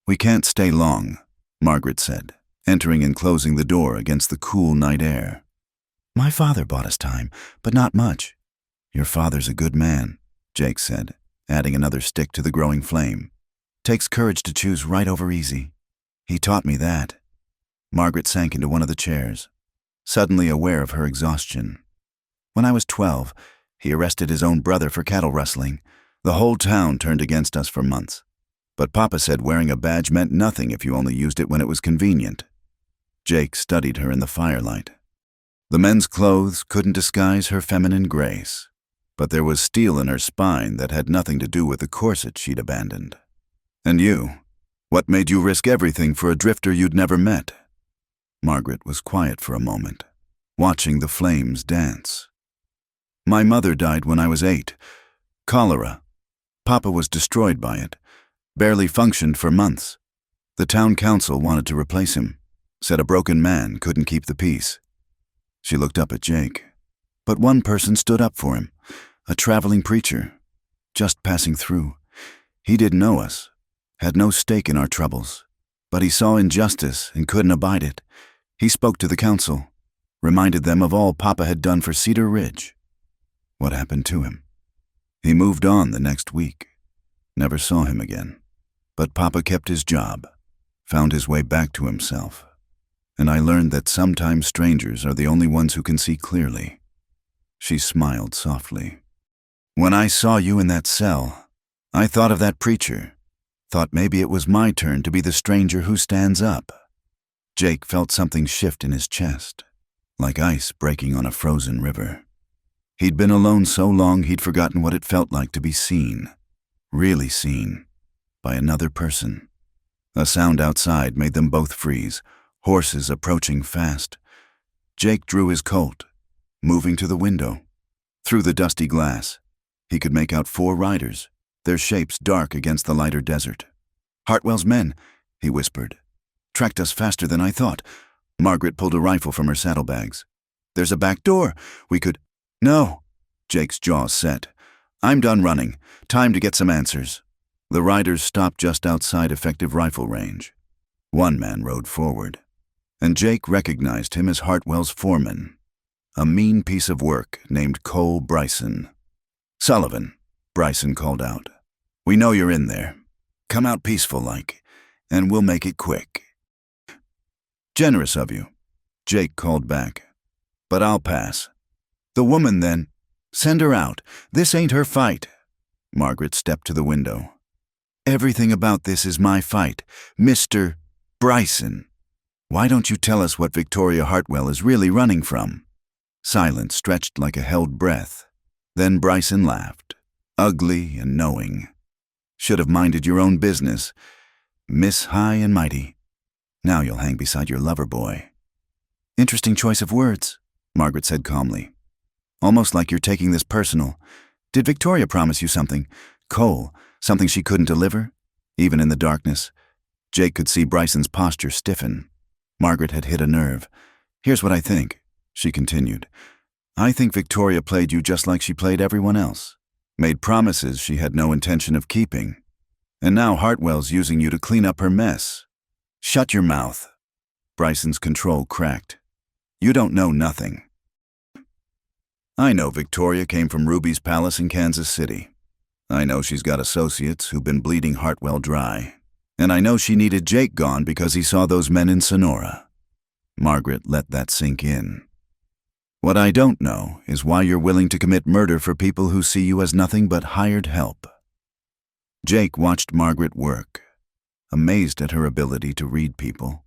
"We can't stay long," Margaret said, entering and closing the door against the cool night air. "My father bought us time, but not much." "Your father's a good man," Jake said, adding another stick to the growing flame. "Takes courage to choose right over easy. He taught me that." Margaret sank into one of the chairs, suddenly aware of her exhaustion. "When I was 12, he arrested his own brother for cattle rustling. The whole town turned against us for months. But Papa said wearing a badge meant nothing if you only used it when it was convenient." Jake studied her in the firelight. The men's clothes couldn't disguise her feminine grace, but there was steel in her spine that had nothing to do with the corset she'd abandoned. "And you? What made you risk everything for a drifter you'd never met?" Margaret was quiet for a moment, watching the flames dance. "My mother died when I was 8. Cholera. Papa was destroyed by it. Barely functioned for months. The town council wanted to replace him. Said a broken man couldn't keep the peace." She looked up at Jake. "But one person stood up for him. A traveling preacher. Just passing through. He didn't know us. Had no stake in our troubles. But he saw injustice and couldn't abide it. He spoke to the council. Reminded them of all Papa had done for Cedar Ridge." "What happened to him?" "He moved on the next week. Never saw him again. But Papa kept his job. Found his way back to himself. And I learned that sometimes strangers are the only ones who can see clearly." She smiled softly. "When I saw you in that cell, I thought of that preacher. Thought maybe it was my turn to be the stranger who stands up." Jake felt something shift in his chest, like ice breaking on a frozen river. He'd been alone so long he'd forgotten what it felt like to be seen, really seen, by another person. A sound outside made them both freeze, horses approaching fast. Jake drew his Colt, moving to the window. Through the dusty glass, he could make out 4 riders, their shapes dark against the lighter desert. "Hartwell's men," he whispered. "Tracked us faster than I thought." Margaret pulled a rifle from her saddlebags. "There's a back door. We could—" "No." Jake's jaw set. "I'm done running. Time to get some answers." The riders stopped just outside effective rifle range. One man rode forward, and Jake recognized him as Hartwell's foreman, a mean piece of work named Cole Bryson. "Sullivan," Bryson called out. "We know you're in there. Come out peaceful like. and we'll make it quick." "Generous of you," Jake called back. "But I'll pass." "The woman, then. Send her out. This ain't her fight." Margaret stepped to the window. "Everything about this is my fight, Mr. Bryson. Why don't you tell us what Victoria Hartwell is really running from?" Silence stretched like a held breath. Then Bryson laughed, ugly and knowing. "Should have minded your own business, Miss High and Mighty. Now you'll hang beside your lover boy." "Interesting choice of words," Margaret said calmly. "Almost like you're taking this personal. Did Victoria promise you something? Cole, something she couldn't deliver?" Even in the darkness, Jake could see Bryson's posture stiffen. Margaret had hit a nerve. "Here's what I think," she continued. "I think Victoria played you just like she played everyone else. Made promises she had no intention of keeping. And now Hartwell's using you to clean up her mess." "Shut your mouth." Bryson's control cracked. "You don't know nothing. I know Victoria came from Ruby's palace in Kansas City. I know she's got associates who've been bleeding Hartwell dry. And I know she needed Jake gone because he saw those men in Sonora." Margaret let that sink in. "What I don't know is why you're willing to commit murder for people who see you as nothing but hired help." Jake watched Margaret work, amazed at her ability to read people,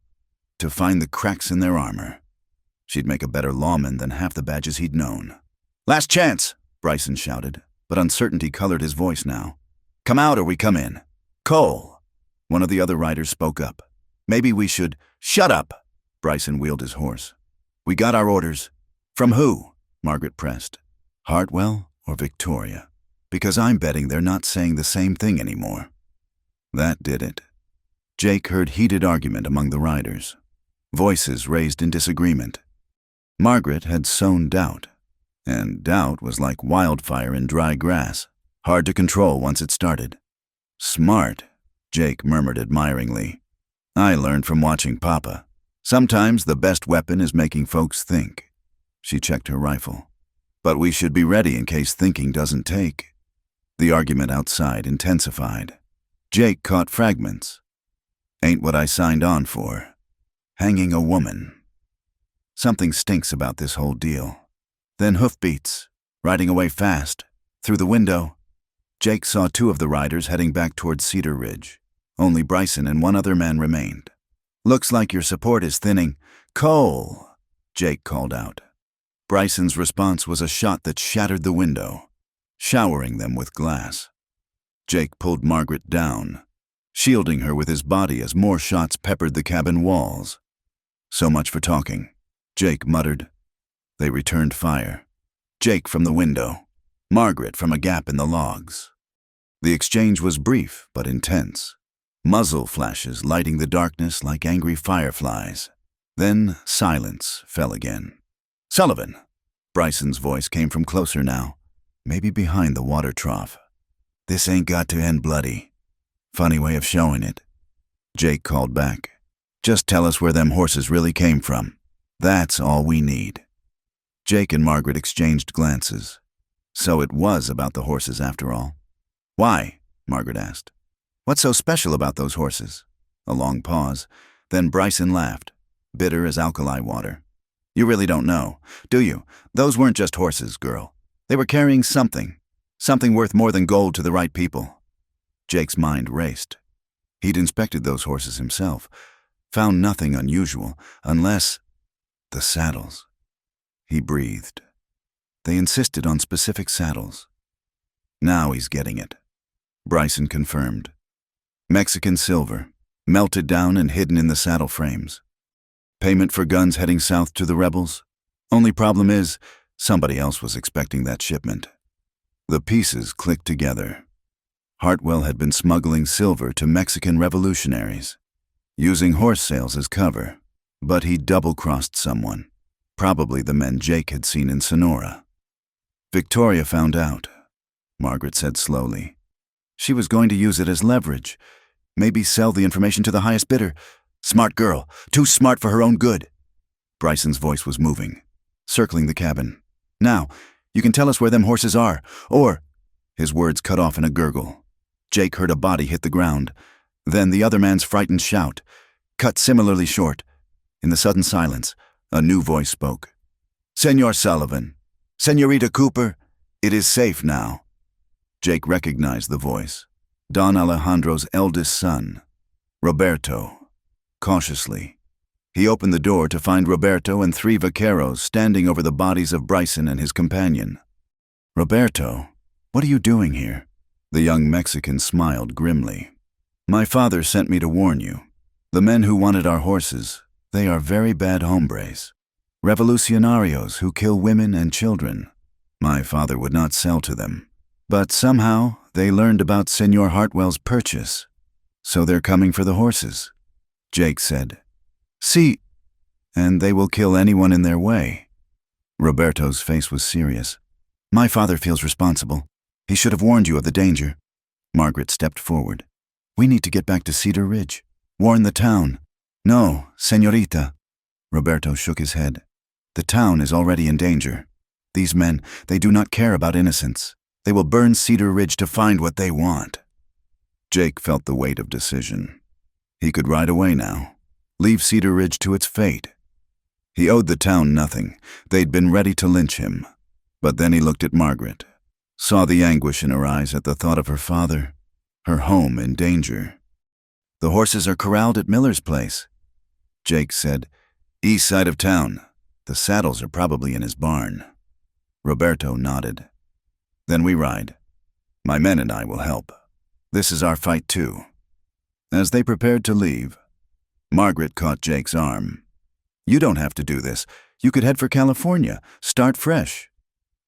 to find the cracks in their armor. She'd make a better lawman than half the badges he'd known. "Last chance," Bryson shouted, but uncertainty colored his voice now. "Come out or we come in." "Cole," one of the other riders spoke up. "Maybe we should—" "Shut up!" Bryson wheeled his horse. "We got our orders." "From who?" Margaret pressed. "Hartwell or Victoria? Because I'm betting they're not saying the same thing anymore." That did it. Jake heard heated argument among the riders. Voices raised in disagreement. Margaret had sown doubt, and doubt was like wildfire in dry grass, hard to control once it started. "Smart," Jake murmured admiringly. "I learned from watching Papa. Sometimes the best weapon is making folks think." She checked her rifle. "But we should be ready in case thinking doesn't take." The argument outside intensified. Jake caught fragments. "Ain't what I signed on for. Hanging a woman. Something stinks about this whole deal." Then hoofbeats, riding away fast. Through the window, Jake saw two of the riders heading back towards Cedar Ridge. Only Bryson and one other man remained. "Looks like your support is thinning." "Cole!" Jake called out. Bryson's response was a shot that shattered the window, showering them with glass. Jake pulled Margaret down, shielding her with his body as more shots peppered the cabin walls. "So much for talking," Jake muttered. They returned fire. Jake from the window, Margaret from a gap in the logs. The exchange was brief but intense, muzzle flashes lighting the darkness like angry fireflies. Then silence fell again. "Sullivan!" Bryson's voice came from closer now, maybe behind the water trough. "This ain't got to end bloody. Funny way of showing it." Jake called back. "Just tell us where them horses really came from. That's all we need." Jake and Margaret exchanged glances. So it was about the horses after all. "Why?" Margaret asked. "What's so special about those horses?" A long pause. Then Bryson laughed, bitter as alkali water. "You really don't know, do you? Those weren't just horses, girl. They were carrying something. Something worth more than gold to the right people." Jake's mind raced. He'd inspected those horses himself, found nothing unusual, unless the saddles. He breathed. They insisted on specific saddles. Now he's getting it. Bryson confirmed. Mexican silver, melted down and hidden in the saddle frames. Payment for guns heading south to the rebels? Only problem is, somebody else was expecting that shipment. The pieces clicked together. Hartwell had been smuggling silver to Mexican revolutionaries, using horse sales as cover, but he double-crossed someone, probably the men Jake had seen in Sonora. Victoria found out, Margaret said slowly. She was going to use it as leverage, maybe sell the information to the highest bidder. Smart girl, too smart for her own good. Bryson's voice was moving, circling the cabin. Now, you can tell us where them horses are, or... His words cut off in a gurgle. Jake heard a body hit the ground. Then the other man's frightened shout, cut similarly short. In the sudden silence, a new voice spoke. "Senor Sullivan, Senorita Cooper, it is safe now." Jake recognized the voice. Don Alejandro's eldest son, Roberto. Cautiously, he opened the door to find Roberto and 3 vaqueros standing over the bodies of Bryson and his companion. "Roberto, what are you doing here?" The young Mexican smiled grimly. "My father sent me to warn you. The men who wanted our horses, they are very bad hombres. Revolucionarios who kill women and children. My father would not sell to them. But somehow they learned about Senor Hartwell's purchase. So they're coming for the horses," Jake said. "See, and they will kill anyone in their way." Roberto's face was serious. "My father feels responsible. He should have warned you of the danger." Margaret stepped forward. "We need to get back to Cedar Ridge. Warn the town." "No, señorita." Roberto shook his head. "The town is already in danger. These men, they do not care about innocence. They will burn Cedar Ridge to find what they want." Jake felt the weight of decision. He could ride away now, leave Cedar Ridge to its fate. He owed the town nothing. They'd been ready to lynch him. But then he looked at Margaret, saw the anguish in her eyes at the thought of her father, her home in danger. "The horses are corralled at Miller's place," Jake said. "East side of town. The saddles are probably in his barn." Roberto nodded. "Then we ride. My men and I will help. This is our fight too." As they prepared to leave, Margaret caught Jake's arm. "You don't have to do this. You could head for California, start fresh."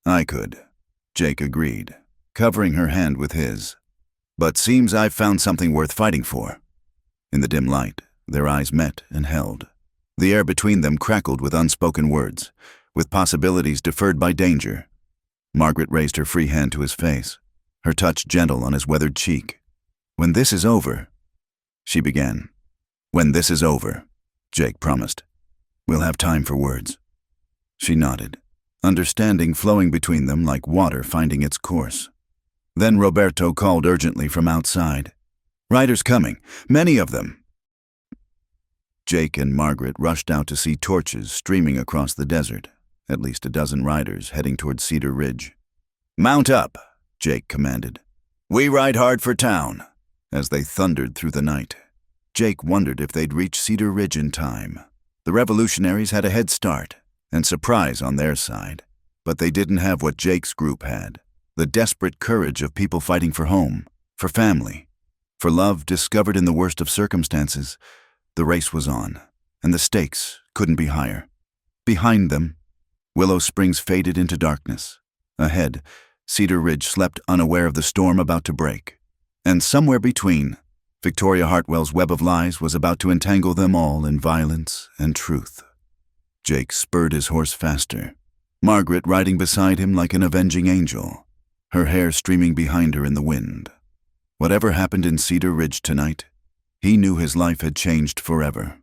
"I could," Jake agreed, covering her hand with his. "But seems I've found something worth fighting for." In the dim light, their eyes met and held. The air between them crackled with unspoken words, with possibilities deferred by danger. Margaret raised her free hand to his face, her touch gentle on his weathered cheek. "When this is over," she began. "When this is over," Jake promised. "We'll have time for words." She nodded, understanding flowing between them like water finding its course. Then Roberto called urgently from outside. "Riders coming, many of them." Jake and Margaret rushed out to see torches streaming across the desert, at least a dozen riders heading toward Cedar Ridge. "Mount up," Jake commanded. "We ride hard for town." As they thundered through the night, Jake wondered if they'd reach Cedar Ridge in time. The revolutionaries had a head start, and surprise on their side. But they didn't have what Jake's group had, the desperate courage of people fighting for home, for family, for love discovered in the worst of circumstances. The race was on, and the stakes couldn't be higher. Behind them, Willow Springs faded into darkness. Ahead, Cedar Ridge slept unaware of the storm about to break. And somewhere between, Victoria Hartwell's web of lies was about to entangle them all in violence and truth. Jake spurred his horse faster, Margaret riding beside him like an avenging angel, her hair streaming behind her in the wind. Whatever happened in Cedar Ridge tonight, he knew his life had changed forever.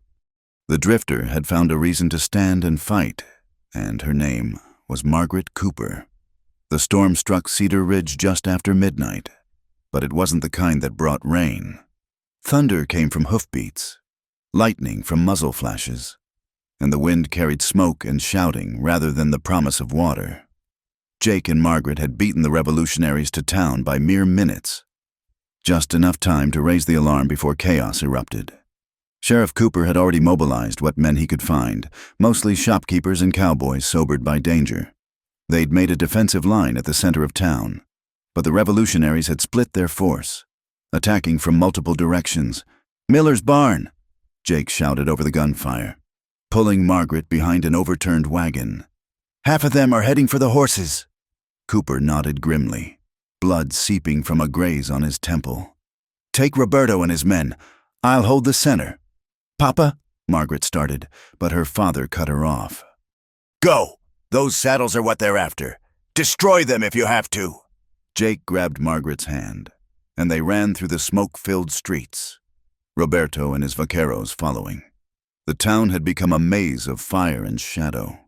The drifter had found a reason to stand and fight, and her name was Margaret Cooper. The storm struck Cedar Ridge just after midnight, but it wasn't the kind that brought rain. Thunder came from hoofbeats, lightning from muzzle flashes, and the wind carried smoke and shouting rather than the promise of water. Jake and Margaret had beaten the revolutionaries to town by mere minutes, just enough time to raise the alarm before chaos erupted. Sheriff Cooper had already mobilized what men he could find, mostly shopkeepers and cowboys sobered by danger. They'd made a defensive line at the center of town, but the revolutionaries had split their force, attacking from multiple directions. "Miller's barn!" Jake shouted over the gunfire, pulling Margaret behind an overturned wagon. "Half of them are heading for the horses." Cooper nodded grimly, blood seeping from a graze on his temple. "Take Roberto and his men. I'll hold the center." "Papa," Margaret started, but her father cut her off. "Go! Those saddles are what they're after. Destroy them if you have to." Jake grabbed Margaret's hand, and they ran through the smoke-filled streets, Roberto and his vaqueros following. The town had become a maze of fire and shadow.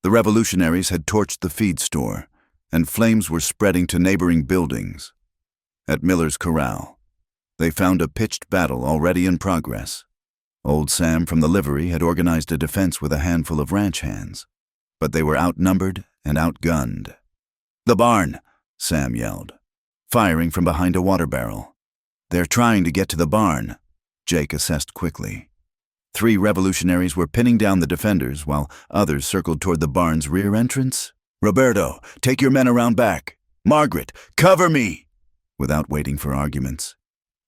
The revolutionaries had torched the feed store, and flames were spreading to neighboring buildings. At Miller's Corral, They found a pitched battle already in progress. Old Sam from the livery had organized a defense with a handful of ranch hands, but they were outnumbered and outgunned. "The barn!" Sam yelled, firing from behind a water barrel. "They're trying to get to the barn," Jake assessed quickly. 3 revolutionaries were pinning down the defenders while others circled toward the barn's rear entrance. "Roberto, take your men around back. Margaret, cover me!" Without waiting for arguments,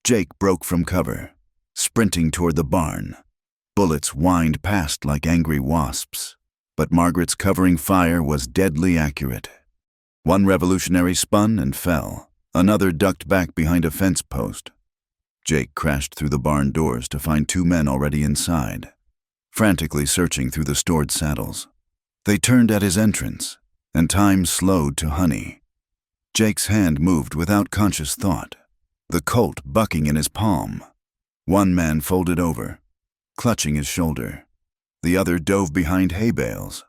Jake broke from cover, sprinting toward the barn. Bullets whined past like angry wasps, but Margaret's covering fire was deadly accurate. One revolutionary spun and fell. Another ducked back behind a fence post. Jake crashed through the barn doors to find 2 men already inside, frantically searching through the stored saddles. They turned at his entrance, and time slowed to honey. Jake's hand moved without conscious thought, the Colt bucking in his palm. One man folded over, clutching his shoulder. The other dove behind hay bales,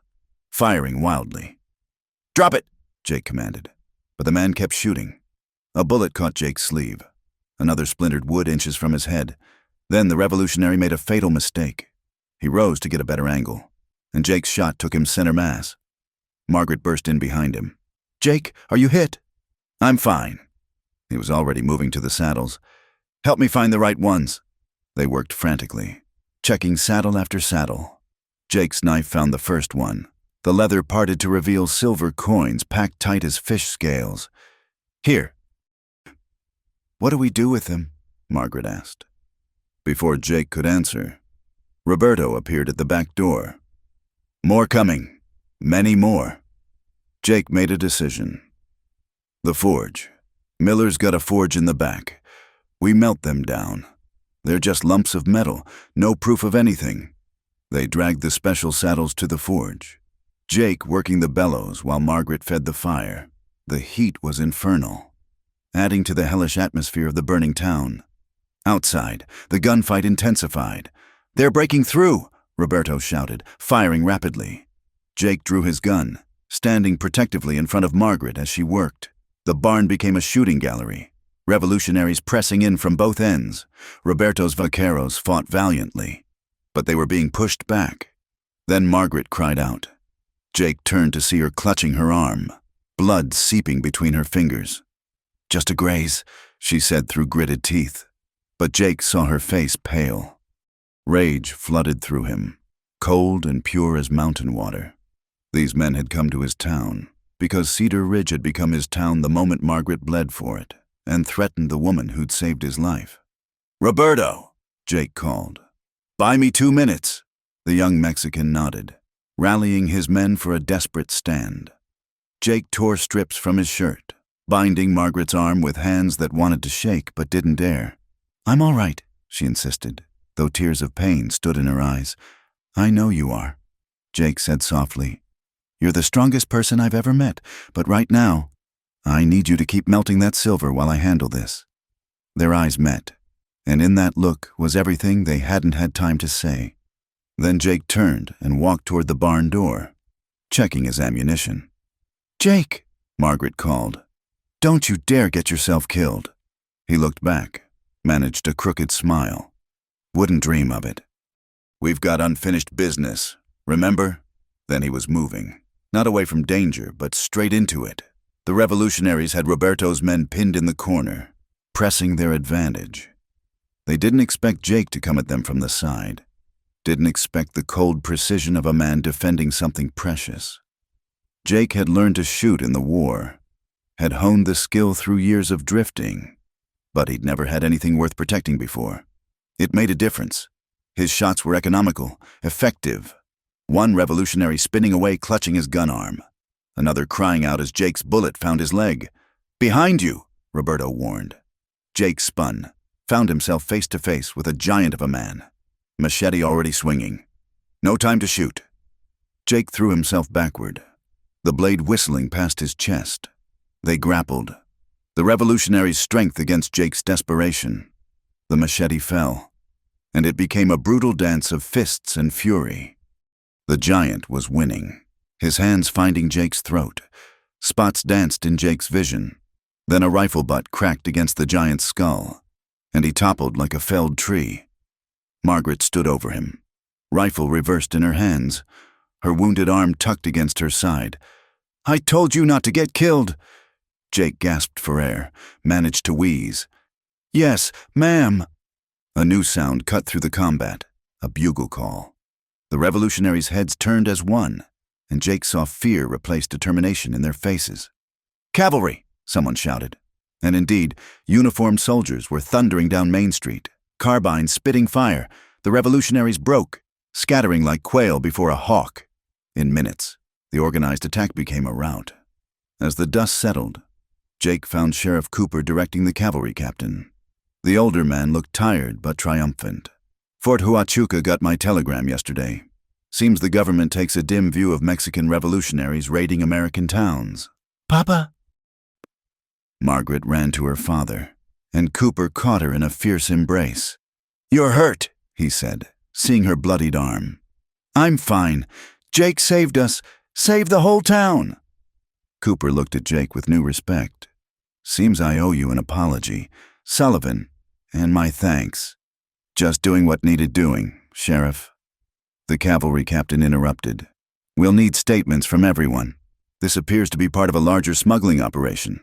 firing wildly. "Drop it!" Jake commanded, but the man kept shooting. A bullet caught Jake's sleeve. Another splintered wood inches from his head. Then the revolutionary made a fatal mistake. He rose to get a better angle, and Jake's shot took him center mass. Margaret burst in behind him. "Jake, are you hit?" "I'm fine." He was already moving to the saddles. "Help me find the right ones." They worked frantically, checking saddle after saddle. Jake's knife found the first one. The leather parted to reveal silver coins packed tight as fish scales. "Here." "What do we do with them?" Margaret asked. Before Jake could answer, Roberto appeared at the back door. "More coming. Many more." Jake made a decision. "The forge. Miller's got a forge in the back. We melt them down. They're just lumps of metal, no proof of anything." They dragged the special saddles to the forge, Jake working the bellows while Margaret fed the fire. The heat was infernal, adding to the hellish atmosphere of the burning town. Outside, the gunfight intensified. "They're breaking through!" Roberto shouted, firing rapidly. Jake drew his gun, standing protectively in front of Margaret as she worked. The barn became a shooting gallery, revolutionaries pressing in from both ends. Roberto's vaqueros fought valiantly, but they were being pushed back. Then Margaret cried out. Jake turned to see her clutching her arm, blood seeping between her fingers. "Just a graze," she said through gritted teeth. But Jake saw her face pale. Rage flooded through him, cold and pure as mountain water. These men had come to his town because Cedar Ridge had become his town the moment Margaret bled for it and threatened the woman who'd saved his life. "Roberto," Jake called. "Buy me 2 minutes." The young Mexican nodded, rallying his men for a desperate stand. Jake tore strips from his shirt, binding Margaret's arm with hands that wanted to shake but didn't dare. "I'm all right," she insisted, though tears of pain stood in her eyes. "I know you are," Jake said softly. "You're the strongest person I've ever met, but right now, I need you to keep melting that silver while I handle this." Their eyes met, and in that look was everything they hadn't had time to say. Then Jake turned and walked toward the barn door, checking his ammunition. "Jake," Margaret called, "don't you dare get yourself killed." He looked back, managed a crooked smile. "Wouldn't dream of it. We've got unfinished business, remember?" Then he was moving, not away from danger, but straight into it. The revolutionaries had Roberto's men pinned in the corner, pressing their advantage. They didn't expect Jake to come at them from the side. Didn't expect the cold precision of a man defending something precious. Jake had learned to shoot in the war, had honed the skill through years of drifting, but he'd never had anything worth protecting before. It made a difference. His shots were economical, effective. One revolutionary spinning away, clutching his gun arm. Another crying out as Jake's bullet found his leg. "Behind you," Roberto warned. Jake spun, found himself face to face with a giant of a man, machete already swinging. No time to shoot. Jake threw himself backward, the blade whistling past his chest. They grappled, the revolutionary's strength against Jake's desperation. The machete fell, and it became a brutal dance of fists and fury. The giant was winning, his hands finding Jake's throat. Spots danced in Jake's vision. Then a rifle butt cracked against the giant's skull, and he toppled like a felled tree. Margaret stood over him, rifle reversed in her hands, her wounded arm tucked against her side. "I told you not to get killed." Jake gasped for air, managed to wheeze. "Yes, ma'am." A new sound cut through the combat, a bugle call. The revolutionaries' heads turned as one, and Jake saw fear replace determination in their faces. "Cavalry!" someone shouted. And indeed, uniformed soldiers were thundering down Main Street, carbines spitting fire. The revolutionaries broke, scattering like quail before a hawk. In minutes, the organized attack became a rout. As the dust settled, Jake found Sheriff Cooper directing the cavalry captain. The older man looked tired but triumphant. "Fort Huachuca got my telegram yesterday. Seems the government takes a dim view of Mexican revolutionaries raiding American towns." "Papa?" Margaret ran to her father, and Cooper caught her in a fierce embrace. "You're hurt," he said, seeing her bloodied arm. "I'm fine. Jake saved us. Saved the whole town." Cooper looked at Jake with new respect. "Seems I owe you an apology, Sullivan, and my thanks." "Just doing what needed doing, Sheriff." The cavalry captain interrupted. "We'll need statements from everyone. This appears to be part of a larger smuggling operation.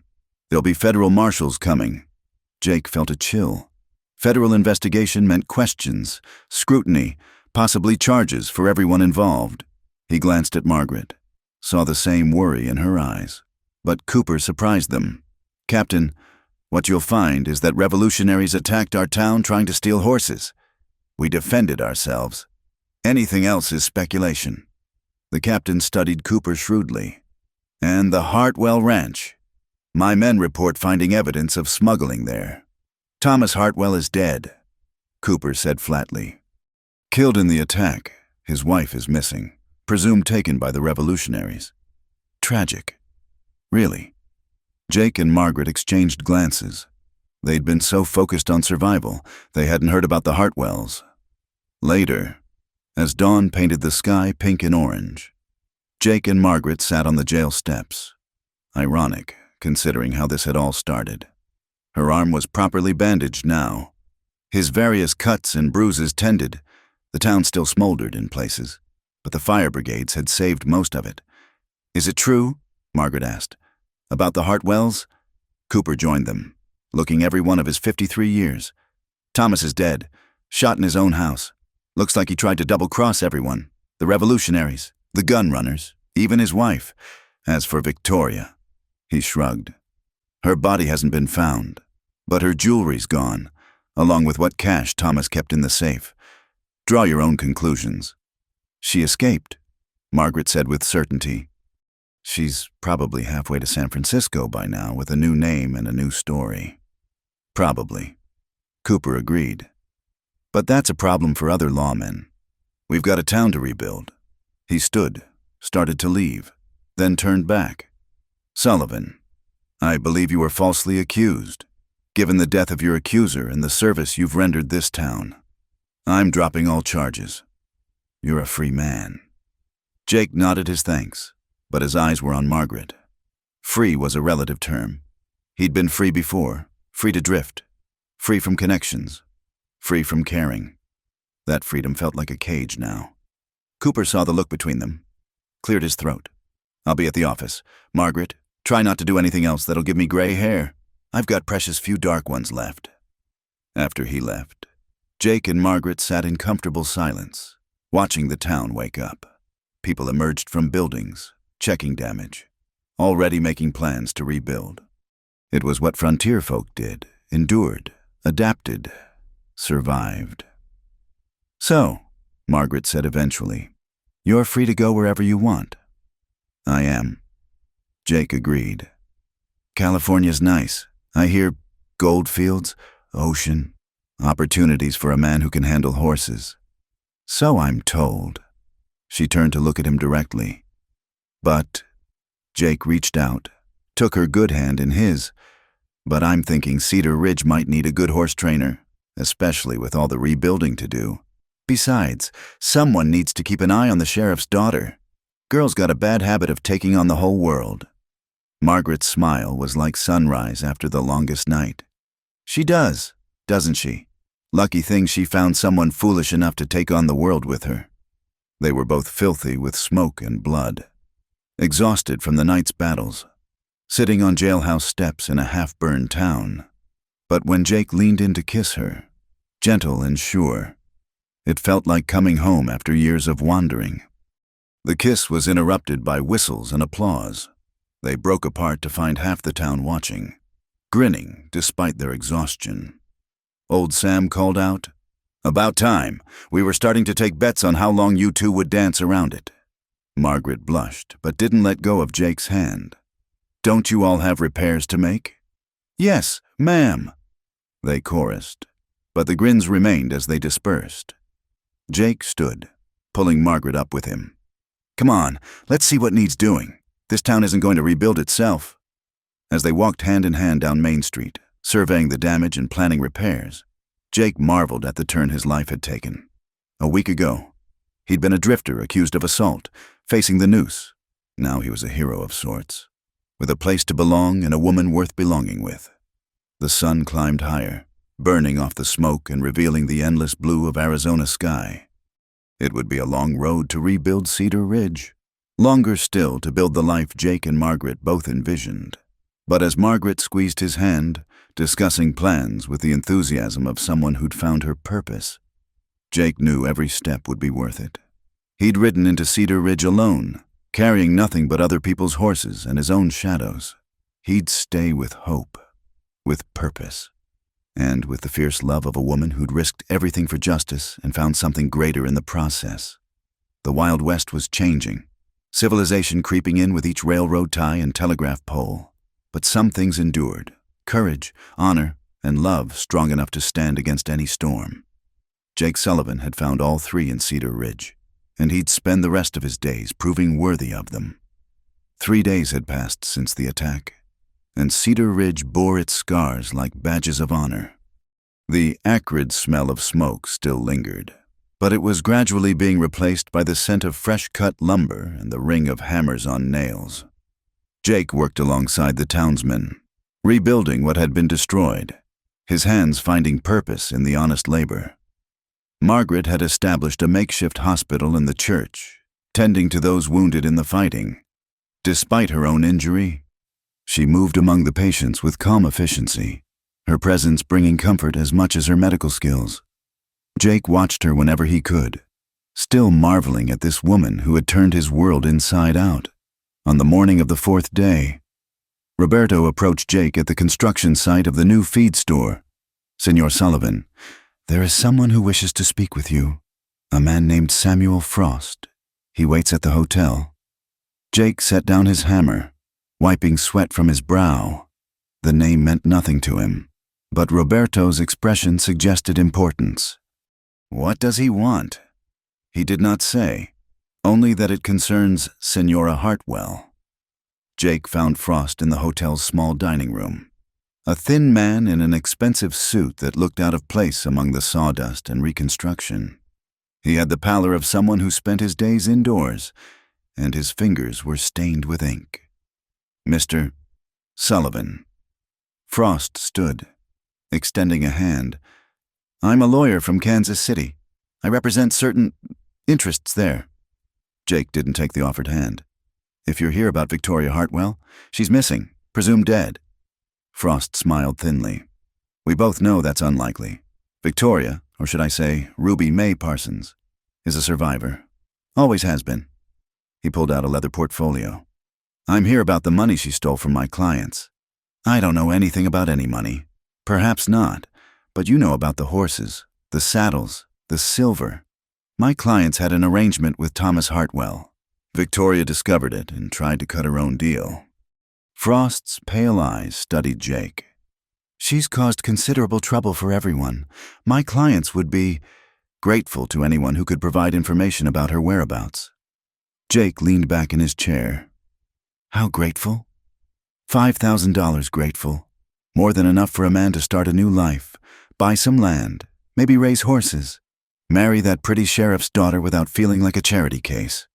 There'll be federal marshals coming." Jake felt a chill. Federal investigation meant questions, scrutiny, possibly charges for everyone involved. He glanced at Margaret, saw the same worry in her eyes. But Cooper surprised them. "Captain, what you'll find is that revolutionaries attacked our town trying to steal horses. We defended ourselves. Anything else is speculation." The captain studied Cooper shrewdly. "And the Hartwell Ranch. My men report finding evidence of smuggling there. Thomas Hartwell is dead," Cooper said flatly. "Killed in the attack. His wife is missing, presumed taken by the revolutionaries. Tragic. Really." Jake and Margaret exchanged glances. They'd been so focused on survival, they hadn't heard about the Hartwells. Later, as dawn painted the sky pink and orange, Jake and Margaret sat on the jail steps. Ironic, considering how this had all started. Her arm was properly bandaged now. His various cuts and bruises tended. The town still smoldered in places, but the fire brigades had saved most of it. "Is it true?" Margaret asked. "About the Hartwells?" Cooper joined them, looking every one of his 53 years. "Thomas is dead, shot in his own house. Looks like he tried to double-cross everyone. The revolutionaries, the gun runners, even his wife. As for Victoria," he shrugged. "Her body hasn't been found, but her jewelry's gone, along with what cash Thomas kept in the safe. Draw your own conclusions." "She escaped," Margaret said with certainty. "She's probably halfway to San Francisco by now with a new name and a new story." "Probably," Cooper agreed. "But that's a problem for other lawmen. We've got a town to rebuild." He stood, started to leave, then turned back. "Sullivan, I believe you were falsely accused, given the death of your accuser and the service you've rendered this town. I'm dropping all charges. You're a free man." Jake nodded his thanks, but his eyes were on Margaret. Free was a relative term. He'd been free before, free to drift, free from connections, free from caring. That freedom felt like a cage now. Cooper saw the look between them, cleared his throat. "I'll be at the office. Margaret, try not to do anything else that'll give me gray hair. I've got precious few dark ones left." After he left, Jake and Margaret sat in comfortable silence, watching the town wake up. People emerged from buildings, checking damage, already making plans to rebuild. It was what frontier folk did, endured, adapted, survived. "So," Margaret said eventually, "you're free to go wherever you want." "I am," Jake agreed. "California's nice. I hear gold fields, ocean, opportunities for a man who can handle horses." "So I'm told." She turned to look at him directly. "But," Jake reached out, took her good hand in his, "but I'm thinking Cedar Ridge might need a good horse trainer, especially with all the rebuilding to do. Besides, someone needs to keep an eye on the sheriff's daughter. Girl's got a bad habit of taking on the whole world." Margaret's smile was like sunrise after the longest night. "She does, doesn't she? Lucky thing she found someone foolish enough to take on the world with her. They were both filthy with smoke and blood, exhausted from the night's battles, sitting on jailhouse steps in a half-burned town. But when Jake leaned in to kiss her, gentle and sure, it felt like coming home after years of wandering. The kiss was interrupted by whistles and applause. They broke apart to find half the town watching, grinning despite their exhaustion. Old Sam called out, "About time. We were starting to take bets on how long you two would dance around it." Margaret blushed, but didn't let go of Jake's hand. "Don't you all have repairs to make?" "Yes, ma'am," they chorused, but the grins remained as they dispersed. Jake stood, pulling Margaret up with him. "Come on, let's see what needs doing. This town isn't going to rebuild itself." As they walked hand in hand down Main Street, surveying the damage and planning repairs, Jake marveled at the turn his life had taken. A week ago, he'd been a drifter accused of assault, facing the noose. Now he was a hero of sorts, with a place to belong and a woman worth belonging with. The sun climbed higher, burning off the smoke and revealing the endless blue of Arizona sky. It would be a long road to rebuild Cedar Ridge, longer still to build the life Jake and Margaret both envisioned. But as Margaret squeezed his hand, discussing plans with the enthusiasm of someone who'd found her purpose, Jake knew every step would be worth it. He'd ridden into Cedar Ridge alone, carrying nothing but other people's horses and his own shadows. He'd stay with hope, with purpose, and with the fierce love of a woman who'd risked everything for justice and found something greater in the process. The Wild West was changing, civilization creeping in with each railroad tie and telegraph pole. But some things endured: courage, honor, and love strong enough to stand against any storm. Jake Sullivan had found all three in Cedar Ridge, and he'd spend the rest of his days proving worthy of them. 3 days had passed since the attack, and Cedar Ridge bore its scars like badges of honor. The acrid smell of smoke still lingered, but it was gradually being replaced by the scent of fresh-cut lumber and the ring of hammers on nails. Jake worked alongside the townsmen, rebuilding what had been destroyed, his hands finding purpose in the honest labor. Margaret had established a makeshift hospital in the church, tending to those wounded in the fighting. Despite her own injury, she moved among the patients with calm efficiency, her presence bringing comfort as much as her medical skills. Jake watched her whenever he could, still marveling at this woman who had turned his world inside out. On the morning of the 4th day, Roberto approached Jake at the construction site of the new feed store. "Senor Sullivan, there is someone who wishes to speak with you. A man named Samuel Frost. He waits at the hotel." Jake set down his hammer, wiping sweat from his brow. The name meant nothing to him, but Roberto's expression suggested importance. "What does he want?" He did not say, only that it concerns Senora Hartwell. Jake found Frost in the hotel's small dining room, a thin man in an expensive suit that looked out of place among the sawdust and reconstruction. He had the pallor of someone who spent his days indoors, and his fingers were stained with ink. "Mr. Sullivan." Frost stood, extending a hand. "I'm a lawyer from Kansas City. I represent certain interests there." Jake didn't take the offered hand. "If you're here about Victoria Hartwell, she's missing, presumed dead." Frost smiled thinly. "We both know that's unlikely. Victoria, or should I say Ruby Mae Parsons, is a survivor. Always has been." He pulled out a leather portfolio. "I'm here about the money she stole from my clients. I don't know anything about any money. Perhaps not, but you know about the horses, the saddles, the silver. My clients had an arrangement with Thomas Hartwell. Victoria discovered it and tried to cut her own deal." Frost's pale eyes studied Jake. "She's caused considerable trouble for everyone. My clients would be grateful to anyone who could provide information about her whereabouts." Jake leaned back in his chair. "How grateful?" $5,000 grateful. More than enough for a man to start a new life, buy some land, maybe raise horses, marry that pretty sheriff's daughter without feeling like a charity case.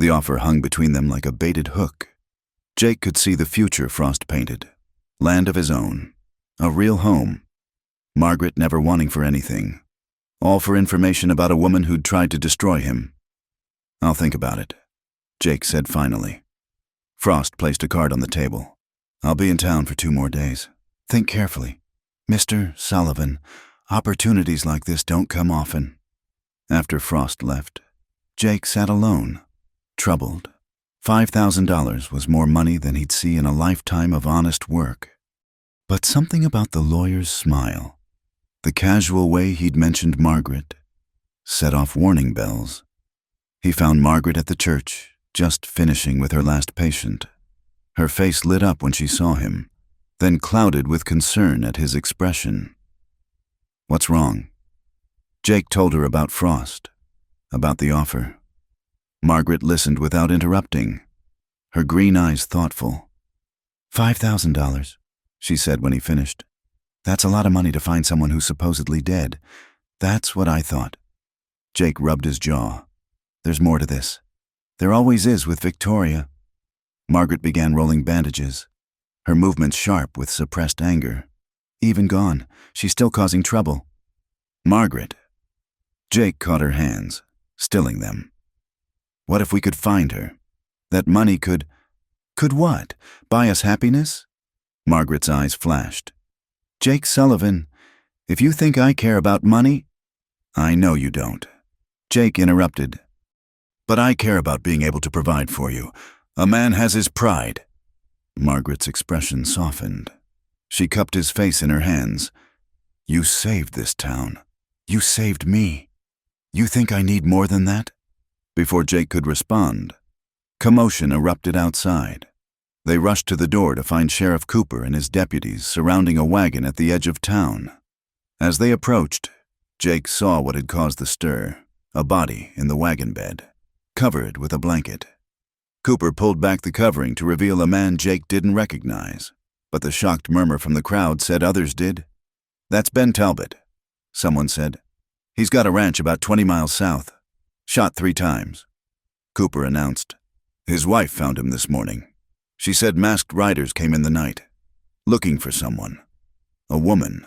The offer hung between them like a baited hook. Jake could see the future Frost painted. Land of his own. A real home. Margaret never wanting for anything. All for information about a woman who'd tried to destroy him. "I'll think about it," Jake said finally. Frost placed a card on the table. "I'll be in town for 2 more days. Think carefully. Mr. Sullivan, opportunities like this don't come often." After Frost left, Jake sat alone, troubled. $5,000 was more money than he'd see in a lifetime of honest work. But something about the lawyer's smile, the casual way he'd mentioned Margaret, set off warning bells. He found Margaret at the church, just finishing with her last patient. Her face lit up when she saw him, then clouded with concern at his expression. "What's wrong?" Jake told her about Frost, about the offer. Margaret listened without interrupting, her green eyes thoughtful. $5,000, she said when he finished. "That's a lot of money to find someone who's supposedly dead. That's what I thought." Jake rubbed his jaw. "There's more to this. There always is with Victoria." Margaret began rolling bandages, her movements sharp with suppressed anger. "Even gone, she's still causing trouble." "Margaret." Jake caught her hands, stilling them. "What if we could find her? That money could what? Buy us happiness?" Margaret's eyes flashed. "Jake Sullivan, if you think I care about money—" "I know you don't," Jake interrupted. "But I care about being able to provide for you. A man has his pride." Margaret's expression softened. She cupped his face in her hands. "You saved this town. You saved me. You think I need more than that?" Before Jake could respond, commotion erupted outside. They rushed to the door to find Sheriff Cooper and his deputies surrounding a wagon at the edge of town. As they approached, Jake saw what had caused the stir, a body in the wagon bed, covered with a blanket. Cooper pulled back the covering to reveal a man Jake didn't recognize, but the shocked murmur from the crowd said others did. "That's Ben Talbot," someone said. "He's got a ranch about 20 miles south. Shot 3 times. Cooper announced. "His wife found him this morning. She said masked riders came in the night, looking for someone. A woman."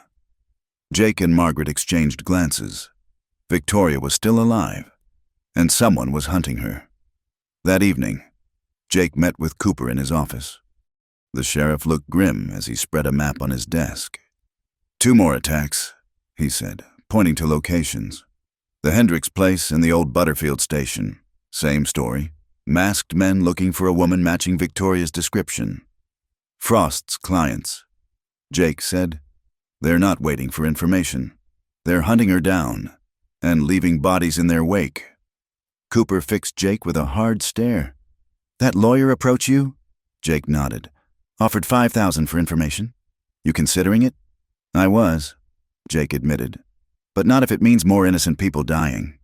Jake and Margaret exchanged glances. Victoria was still alive, and someone was hunting her. That evening, Jake met with Cooper in his office. The sheriff looked grim as he spread a map on his desk. 2 more attacks, he said, pointing to locations. The Hendricks place and the old Butterfield station. Same story. Masked men looking for a woman matching Victoria's description. Frost's clients. Jake said, "They're not waiting for information. They're hunting her down and leaving bodies in their wake." Cooper fixed Jake with a hard stare. "That lawyer approach you?" Jake nodded. "Offered $5,000 for information. You considering it?" "I was," Jake admitted. "But not if it means more innocent people dying."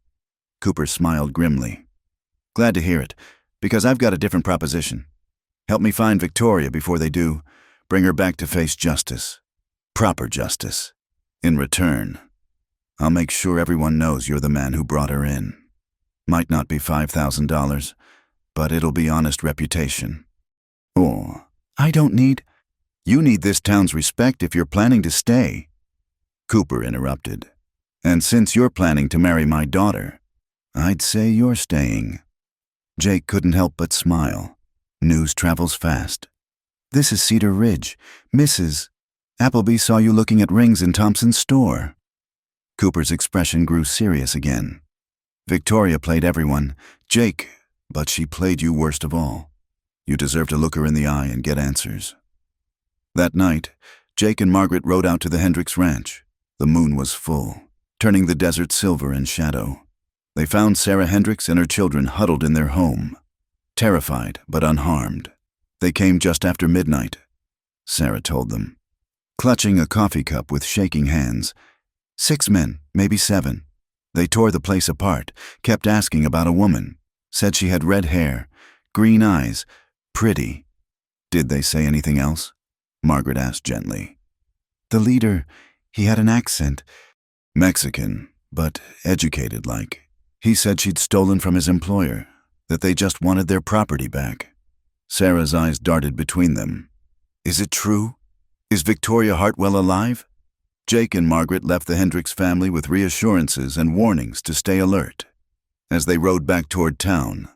Cooper smiled grimly. "Glad to hear it, because I've got a different proposition. Help me find Victoria before they do. Bring her back to face justice. Proper justice. In return, I'll make sure everyone knows you're the man who brought her in. Might not be $5,000, but it'll be honest reputation. Or, I don't need... You need this town's respect if you're planning to stay." Cooper interrupted. "And since you're planning to marry my daughter, I'd say you're staying." Jake couldn't help but smile. News travels fast. "This is Cedar Ridge. Mrs. Appleby saw you looking at rings in Thompson's store." Cooper's expression grew serious again. "Victoria played everyone. Jake, but she played you worst of all. You deserve to look her in the eye and get answers." That night, Jake and Margaret rode out to the Hendricks ranch. The moon was full, turning the desert silver in shadow. They found Sarah Hendricks and her children huddled in their home, terrified but unharmed. They came just after midnight, Sarah told them, clutching a coffee cup with shaking hands. 6 men, maybe 7. They tore the place apart, kept asking about a woman, said she had red hair, green eyes, pretty. "Did they say anything else?" Margaret asked gently. "The leader, he had an accent. Mexican, but educated like. He said she'd stolen from his employer, that they just wanted their property back." Sarah's eyes darted between them. "Is it true? Is Victoria Hartwell alive?" Jake and Margaret left the Hendricks family with reassurances and warnings to stay alert. As they rode back toward town,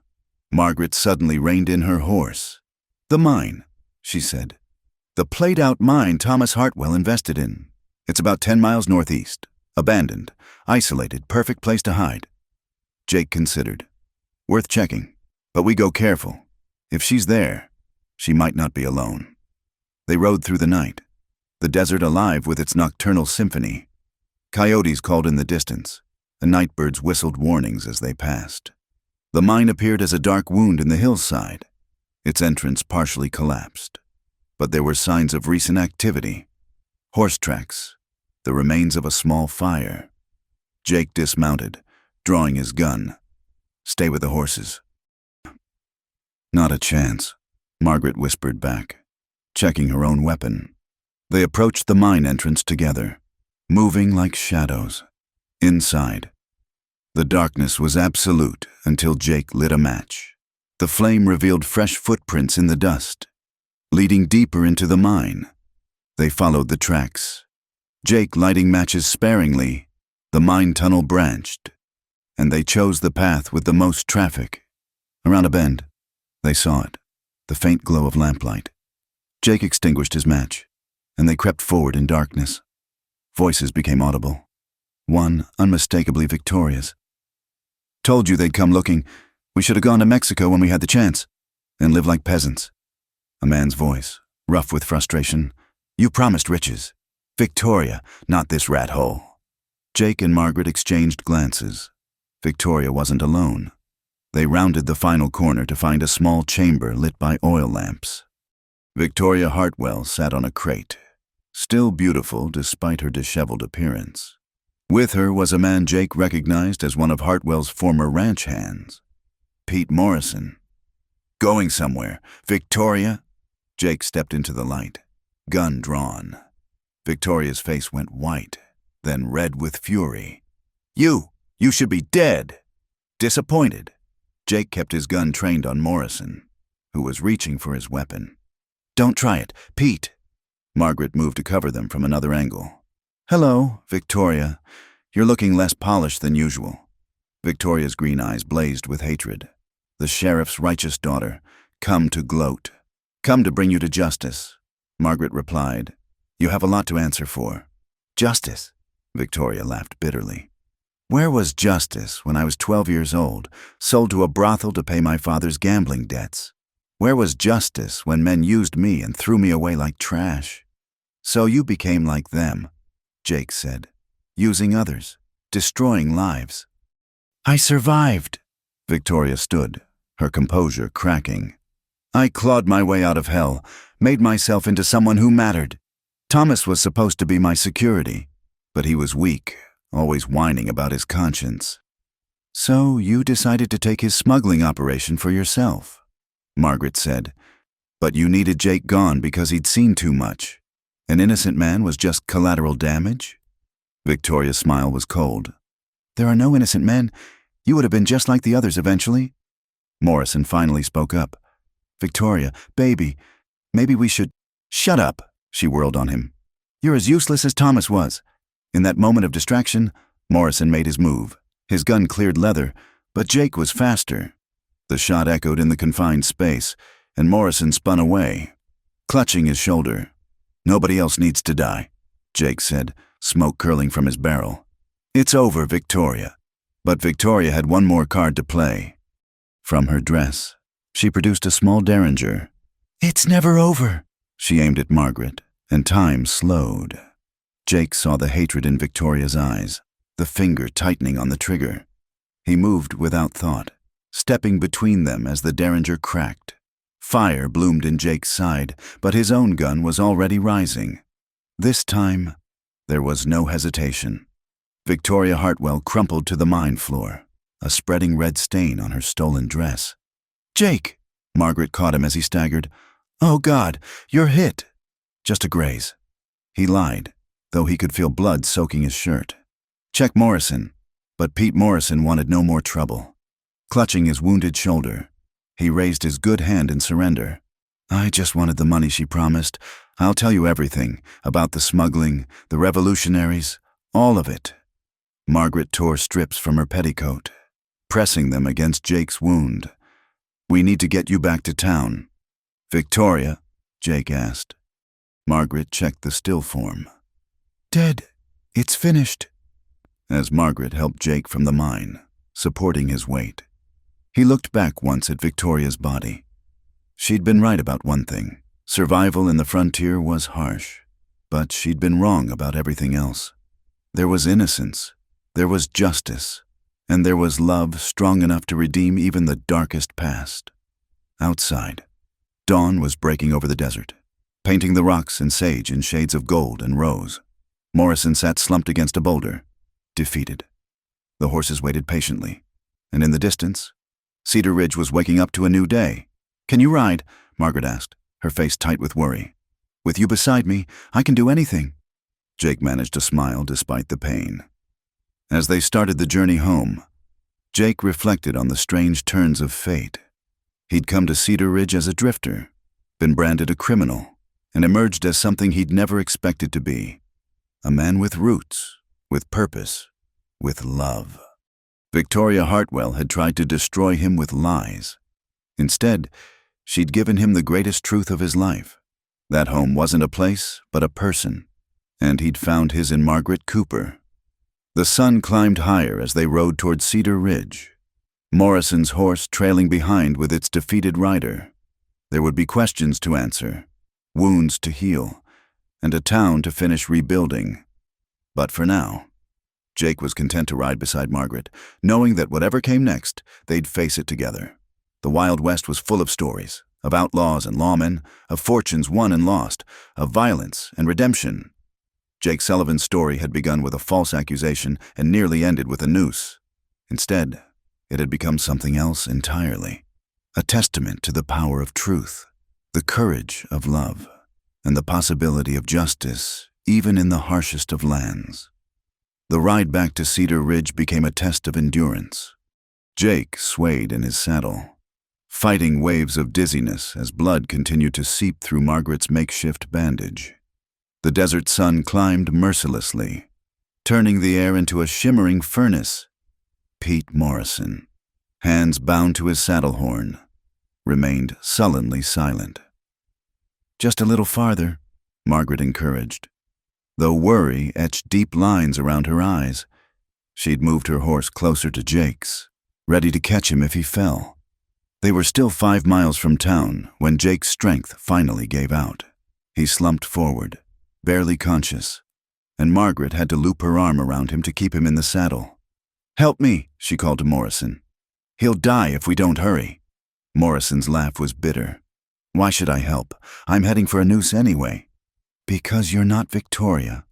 Margaret suddenly reined in her horse. "The mine," she said. "The played-out mine Thomas Hartwell invested in. It's about 10 miles northeast. Abandoned, isolated, perfect place to hide." Jake considered. "Worth checking, but we go careful. If she's there, she might not be alone." They rode through the night, the desert alive with its nocturnal symphony. Coyotes called in the distance, and nightbirds whistled warnings as they passed. The mine appeared as a dark wound in the hillside, its entrance partially collapsed. But there were signs of recent activity. Horse tracks, the remains of a small fire. Jake dismounted, drawing his gun. "Stay with the horses." "Not a chance," Margaret whispered back, checking her own weapon. They approached the mine entrance together, moving like shadows. Inside, the darkness was absolute until Jake lit a match. The flame revealed fresh footprints in the dust, leading deeper into the mine. They followed the tracks, Jake lighting matches sparingly. The mine tunnel branched, and they chose the path with the most traffic. Around a bend, they saw it, the faint glow of lamplight. Jake extinguished his match, and they crept forward in darkness. Voices became audible, one unmistakably Victoria's. "Told you they'd come looking. We should have gone to Mexico when we had the chance, and live like peasants." A man's voice, rough with frustration. "You promised riches. Victoria, not this rat hole." Jake and Margaret exchanged glances. Victoria wasn't alone. They rounded the final corner to find a small chamber lit by oil lamps. Victoria Hartwell sat on a crate, still beautiful despite her disheveled appearance. With her was a man Jake recognized as one of Hartwell's former ranch hands, Pete Morrison. "Going somewhere, Victoria?" Jake stepped into the light, gun drawn. Victoria's face went white, then red with fury. You should be dead." Disappointed, Jake kept his gun trained on Morrison, who was reaching for his weapon. "Don't try it, Pete." Margaret moved to cover them from another angle. "Hello, Victoria. You're looking less polished than usual." Victoria's green eyes blazed with hatred. "The sheriff's righteous daughter, come to gloat. Come to bring you to justice." Margaret replied, "You have a lot to answer for." "Justice?" Victoria laughed bitterly. "Where was justice when I was 12 years old, sold to a brothel to pay my father's gambling debts? Where was justice when men used me and threw me away like trash?" "So you became like them," Jake said, "using others, destroying lives." "I survived." Victoria stood, her composure cracking. "I clawed my way out of hell, made myself into someone who mattered. Thomas was supposed to be my security, but he was weak, always whining about his conscience. So you decided to take his smuggling operation for yourself," Margaret said. "But you needed Jake gone because he'd seen too much. An innocent man was just collateral damage?" Victoria's smile was cold. "There are no innocent men. You would have been just like the others eventually." Morrison finally spoke up. "Victoria, baby, maybe we should—" "Shut up," she whirled on him. "You're as useless as Thomas was." In that moment of distraction, Morrison made his move. His gun cleared leather, but Jake was faster. The shot echoed in the confined space, and Morrison spun away, clutching his shoulder. "Nobody else needs to die," Jake said, smoke curling from his barrel. "It's over, Victoria." But Victoria had one more card to play. From her dress, she produced a small derringer. "It's never over." She aimed at Margaret, and time slowed. Jake saw the hatred in Victoria's eyes, the finger tightening on the trigger. He moved without thought, stepping between them as the derringer cracked. Fire bloomed in Jake's side, but his own gun was already rising. This time, there was no hesitation. Victoria Hartwell crumpled to the mine floor, a spreading red stain on her stolen dress. "Jake!" Margaret caught him as he staggered. "Oh God, you're hit." "Just a graze." He lied, though he could feel blood soaking his shirt. "Check Morrison." But Pete Morrison wanted no more trouble. Clutching his wounded shoulder, he raised his good hand in surrender. "I just wanted the money she promised. I'll tell you everything about the smuggling, the revolutionaries, all of it." Margaret tore strips from her petticoat, pressing them against Jake's wound. "We need to get you back to town." "Victoria?" Jake asked. Margaret checked the still form. "Dead. It's finished." As Margaret helped Jake from the mine, supporting his weight, he looked back once at Victoria's body. She'd been right about one thing. Survival in the frontier was harsh, but she'd been wrong about everything else. There was innocence, there was justice, and there was love strong enough to redeem even the darkest past. Outside, dawn was breaking over the desert, painting the rocks and sage in shades of gold and rose. Morrison sat slumped against a boulder, defeated. The horses waited patiently, and in the distance, Cedar Ridge was waking up to a new day. "Can you ride?" Margaret asked, her face tight with worry. "With you beside me, I can do anything." Jake managed to smile despite the pain. As they started the journey home, Jake reflected on the strange turns of fate. He'd come to Cedar Ridge as a drifter, been branded a criminal, and emerged as something he'd never expected to be. A man with roots, with purpose, with love. Victoria Hartwell had tried to destroy him with lies. Instead, she'd given him the greatest truth of his life. That home wasn't a place, but a person, and he'd found his in Margaret Cooper. The sun climbed higher as they rode toward Cedar Ridge, Morrison's horse trailing behind with its defeated rider. There would be questions to answer, wounds to heal, and a town to finish rebuilding. But for now, Jake was content to ride beside Margaret, knowing that whatever came next, they'd face it together. The Wild West was full of stories, of outlaws and lawmen, of fortunes won and lost, of violence and redemption. Jake Sullivan's story had begun with a false accusation and nearly ended with a noose. Instead, it had become something else entirely. A testament to the power of truth, the courage of love, and the possibility of justice, even in the harshest of lands. The ride back to Cedar Ridge became a test of endurance. Jake swayed in his saddle, fighting waves of dizziness as blood continued to seep through Margaret's makeshift bandage. The desert sun climbed mercilessly, turning the air into a shimmering furnace. Pete Morrison, hands bound to his saddle horn, remained sullenly silent. "Just a little farther," Margaret encouraged. Though worry etched deep lines around her eyes, she'd moved her horse closer to Jake's, ready to catch him if he fell. They were still 5 miles from town when Jake's strength finally gave out. He slumped forward, barely conscious, and Margaret had to loop her arm around him to keep him in the saddle. "Help me," she called to Morrison. "He'll die if we don't hurry." Morrison's laugh was bitter. "Why should I help? I'm heading for a noose anyway." "Because you're not Victoria,"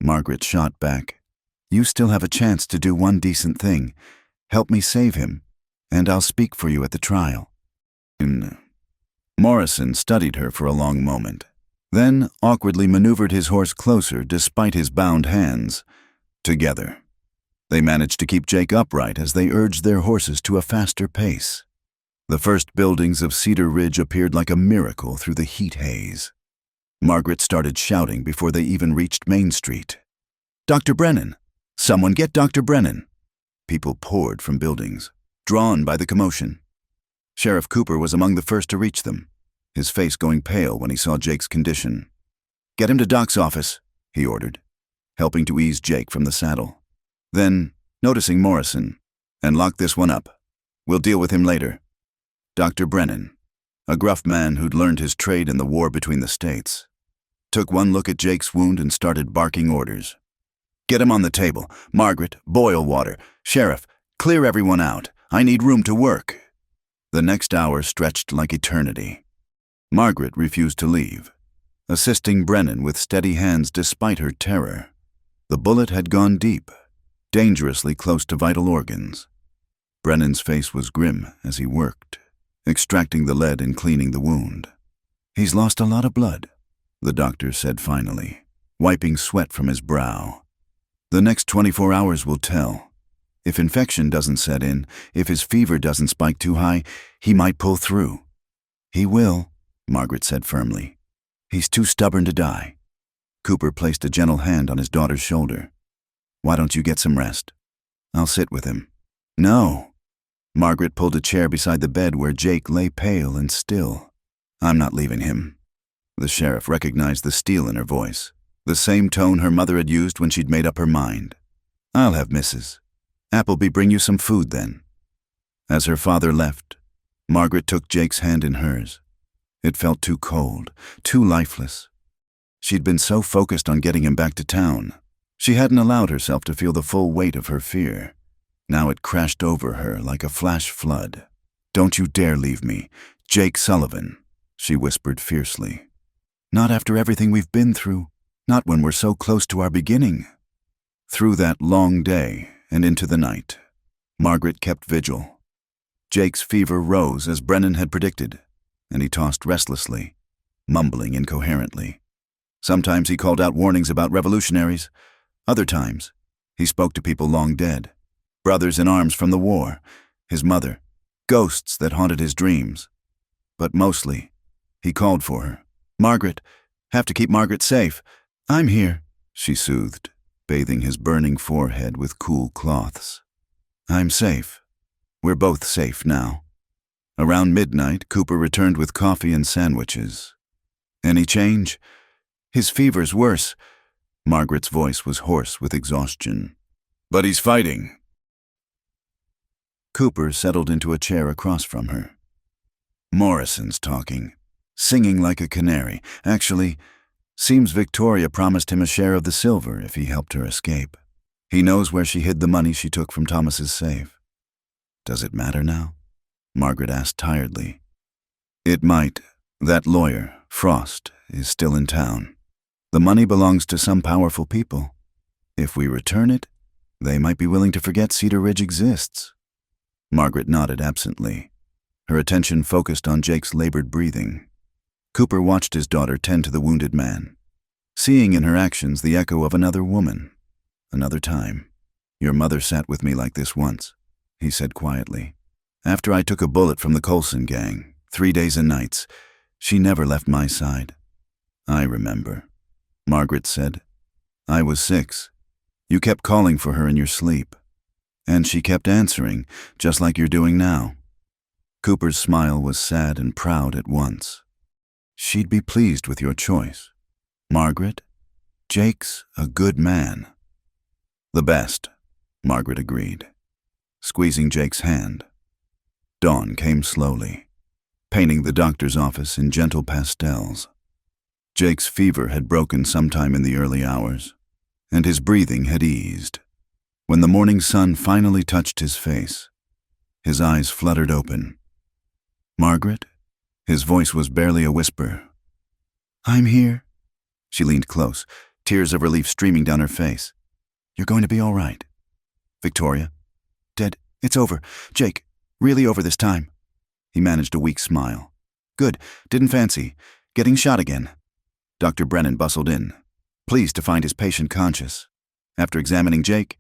Margaret shot back. "You still have a chance to do one decent thing. Help me save him, and I'll speak for you at the trial." Morrison studied her for a long moment, then awkwardly maneuvered his horse closer despite his bound hands. Together, they managed to keep Jake upright as they urged their horses to a faster pace. The first buildings of Cedar Ridge appeared like a miracle through the heat haze. Margaret started shouting before they even reached Main Street. "Dr. Brennan! Someone get Dr. Brennan!" People poured from buildings, drawn by the commotion. Sheriff Cooper was among the first to reach them, his face going pale when he saw Jake's condition. "Get him to Doc's office," he ordered, helping to ease Jake from the saddle. Then, noticing Morrison, "And lock this one up. We'll deal with him later." Dr. Brennan, a gruff man who'd learned his trade in the war between the states, took one look at Jake's wound and started barking orders. "Get him on the table. Margaret, boil water. Sheriff, clear everyone out. I need room to work." The next hour stretched like eternity. Margaret refused to leave, assisting Brennan with steady hands despite her terror. The bullet had gone deep, dangerously close to vital organs. Brennan's face was grim as he worked, extracting the lead and cleaning the wound. "He's lost a lot of blood," the doctor said finally, wiping sweat from his brow. "The next 24 hours will tell. If infection doesn't set in, if his fever doesn't spike too high, he might pull through." "He will," Margaret said firmly. He's too stubborn to die. Cooper placed a gentle hand on his daughter's shoulder. Why don't you get some rest? I'll sit with him. No. Margaret pulled a chair beside the bed where Jake lay pale and still. I'm not leaving him. The sheriff recognized the steel in her voice, the same tone her mother had used when she'd made up her mind. I'll have Mrs. Appleby bring you some food then. As her father left, Margaret took Jake's hand in hers. It felt too cold, too lifeless. She'd been so focused on getting him back to town, she hadn't allowed herself to feel the full weight of her fear. Now it crashed over her like a flash flood. Don't you dare leave me, Jake Sullivan, she whispered fiercely. Not after everything we've been through, not when we're so close to our beginning. Through that long day and into the night, Margaret kept vigil. Jake's fever rose as Brennan had predicted, and he tossed restlessly, mumbling incoherently. Sometimes he called out warnings about revolutionaries. Other times, he spoke to people long dead, brothers in arms from the war, his mother, ghosts that haunted his dreams. But mostly, he called for her. Margaret, have to keep Margaret safe. I'm here, she soothed, bathing his burning forehead with cool cloths. I'm safe. We're both safe now. Around midnight, Cooper returned with coffee and sandwiches. Any change? His fever's worse. Margaret's voice was hoarse with exhaustion. But he's fighting. Cooper settled into a chair across from her. Morrison's talking, singing like a canary. Actually, seems Victoria promised him a share of the silver if he helped her escape. He knows where she hid the money she took from Thomas's safe. Does it matter now? Margaret asked tiredly. It might. That lawyer, Frost, is still in town. The money belongs to some powerful people. If we return it, they might be willing to forget Cedar Ridge exists. Margaret nodded absently, her attention focused on Jake's labored breathing. Cooper watched his daughter tend to the wounded man, seeing in her actions the echo of another woman, another time. Your mother sat with me like this once, he said quietly. After I took a bullet from the Colson gang, 3 days and nights, she never left my side. I remember, Margaret said. I was 6. You kept calling for her in your sleep. And she kept answering, just like you're doing now. Cooper's smile was sad and proud at once. She'd be pleased with your choice. Margaret, Jake's a good man. The best, Margaret agreed, squeezing Jake's hand. Dawn came slowly, painting the doctor's office in gentle pastels. Jake's fever had broken sometime in the early hours, and his breathing had eased. When the morning sun finally touched his face, his eyes fluttered open. Margaret? His voice was barely a whisper. I'm here. She leaned close, tears of relief streaming down her face. You're going to be all right. Victoria? Dead. It's over. Jake, really over this time. He managed a weak smile. Good. Didn't fancy getting shot again. Dr. Brennan bustled in, pleased to find his patient conscious. After examining Jake,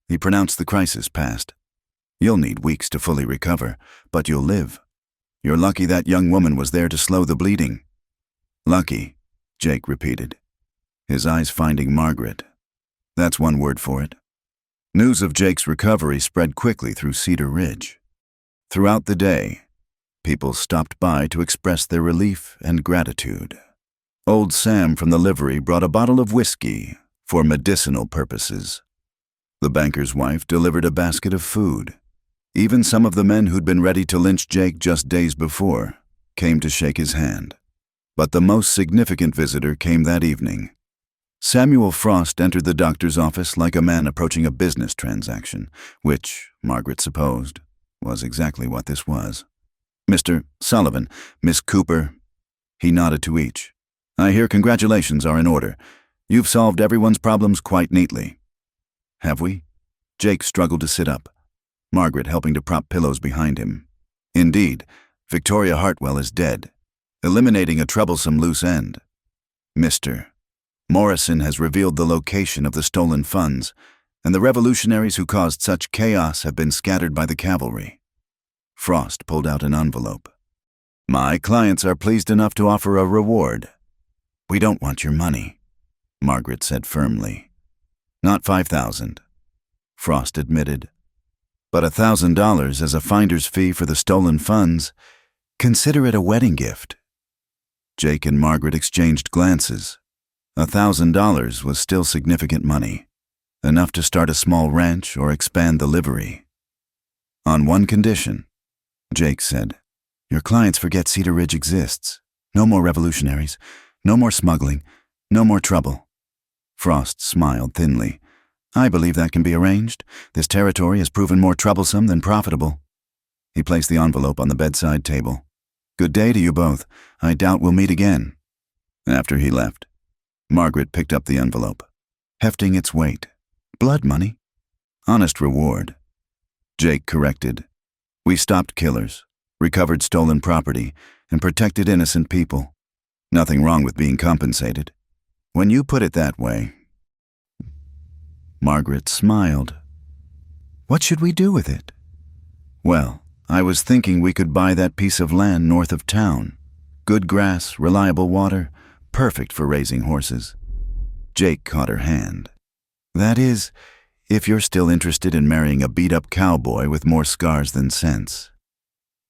he pronounced the crisis past. You'll need weeks to fully recover, but you'll live. You're lucky that young woman was there to slow the bleeding. Lucky, Jake repeated, his eyes finding Margaret. That's one word for it. News of Jake's recovery spread quickly through Cedar Ridge. Throughout the day, people stopped by to express their relief and gratitude. Old Sam from the livery brought a bottle of whiskey for medicinal purposes. The banker's wife delivered a basket of food. Even some of the men who'd been ready to lynch Jake just days before came to shake his hand. But the most significant visitor came that evening. Samuel Frost entered the doctor's office like a man approaching a business transaction, which, Margaret supposed, was exactly what this was. Mr. Sullivan, Miss Cooper. He nodded to each. I hear congratulations are in order. You've solved everyone's problems quite neatly. Have we? Jake struggled to sit up, Margaret helping to prop pillows behind him. Indeed, Victoria Hartwell is dead, eliminating a troublesome loose end. Mr. Morrison has revealed the location of the stolen funds, and the revolutionaries who caused such chaos have been scattered by the cavalry. Frost pulled out an envelope. My clients are pleased enough to offer a reward. We don't want your money, Margaret said firmly. Not 5,000, Frost admitted. But $1,000 as a finder's fee for the stolen funds. Consider it a wedding gift. Jake and Margaret exchanged glances. $1,000 was still significant money, enough to start a small ranch or expand the livery. On one condition, Jake said. Your clients forget Cedar Ridge exists. No more revolutionaries, no more smuggling, no more trouble. Frost smiled thinly. I believe that can be arranged. This territory has proven more troublesome than profitable. He placed the envelope on the bedside table. Good day to you both. I doubt we'll meet again. After he left, Margaret picked up the envelope, hefting its weight. Blood money? Honest reward. Jake corrected. We stopped killers, recovered stolen property, and protected innocent people. Nothing wrong with being compensated. When you put it that way. Margaret smiled. What should we do with it? Well, I was thinking we could buy that piece of land north of town. Good grass, reliable water, perfect for raising horses. Jake caught her hand. That is, if you're still interested in marrying a beat-up cowboy with more scars than sense.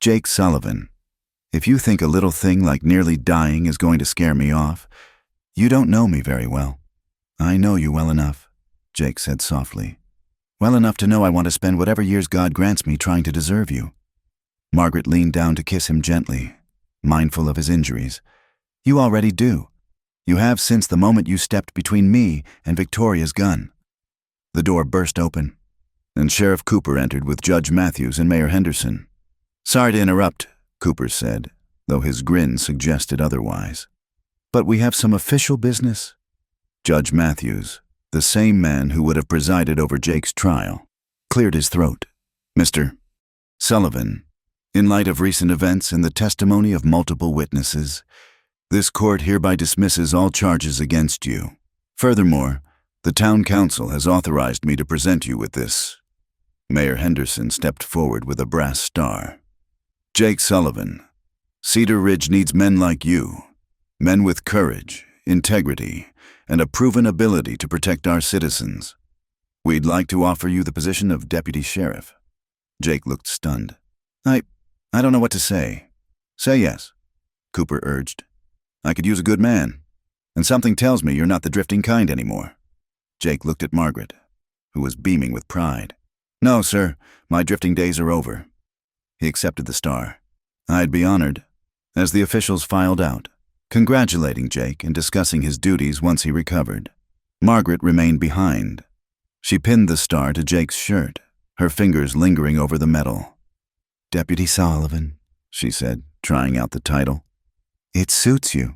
Jake Sullivan, if you think a little thing like nearly dying is going to scare me off, you don't know me very well. I know you well enough, Jake said softly. Well enough to know I want to spend whatever years God grants me trying to deserve you. Margaret leaned down to kiss him gently, mindful of his injuries. You already do. You have since the moment you stepped between me and Victoria's gun. The door burst open, and Sheriff Cooper entered with Judge Matthews and Mayor Henderson. Sorry to interrupt, Cooper said, though his grin suggested otherwise. But we have some official business. Judge Matthews, the same man who would have presided over Jake's trial, cleared his throat. Mr. Sullivan, in light of recent events and the testimony of multiple witnesses, this court hereby dismisses all charges against you. Furthermore, the town council has authorized me to present you with this. Mayor Henderson stepped forward with a brass star. Jake Sullivan, Cedar Ridge needs men like you, men with courage, integrity, and a proven ability to protect our citizens. We'd like to offer you the position of deputy sheriff. Jake looked stunned. I don't know what to say. Say yes, Cooper urged. I could use a good man, and something tells me you're not the drifting kind anymore. Jake looked at Margaret, who was beaming with pride. No, sir, my drifting days are over. He accepted the star. I'd be honored, as the officials filed out, congratulating Jake and discussing his duties once he recovered. Margaret remained behind. She pinned the star to Jake's shirt, her fingers lingering over the metal. Deputy Sullivan, she said, trying out the title. It suits you.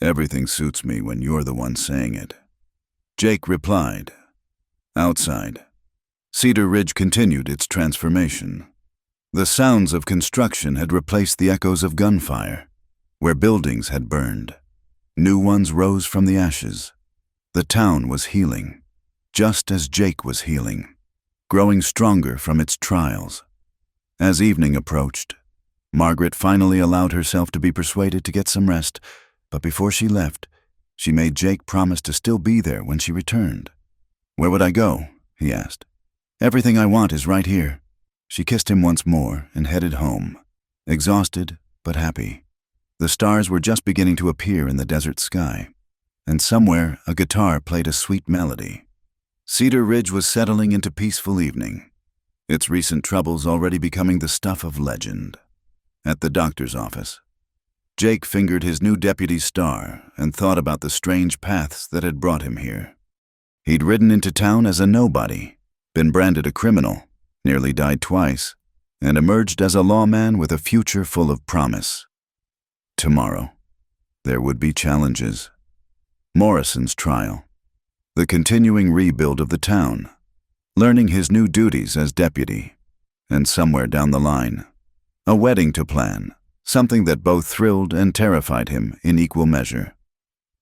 Everything suits me when you're the one saying it. Jake replied. Outside, Cedar Ridge continued its transformation. The sounds of construction had replaced the echoes of gunfire. Where buildings had burned, new ones rose from the ashes. The town was healing, just as Jake was healing, growing stronger from its trials. As evening approached, Margaret finally allowed herself to be persuaded to get some rest, but before she left, she made Jake promise to still be there when she returned. Where would I go? He asked. Everything I want is right here. She kissed him once more and headed home, exhausted but happy. The stars were just beginning to appear in the desert sky, and somewhere a guitar played a sweet melody. Cedar Ridge was settling into peaceful evening, its recent troubles already becoming the stuff of legend. At the doctor's office, Jake fingered his new deputy's star and thought about the strange paths that had brought him here. He'd ridden into town as a nobody, been branded a criminal, nearly died twice, and emerged as a lawman with a future full of promise. Tomorrow, there would be challenges. Morrison's trial, the continuing rebuild of the town, learning his new duties as deputy, and somewhere down the line, a wedding to plan, something that both thrilled and terrified him in equal measure.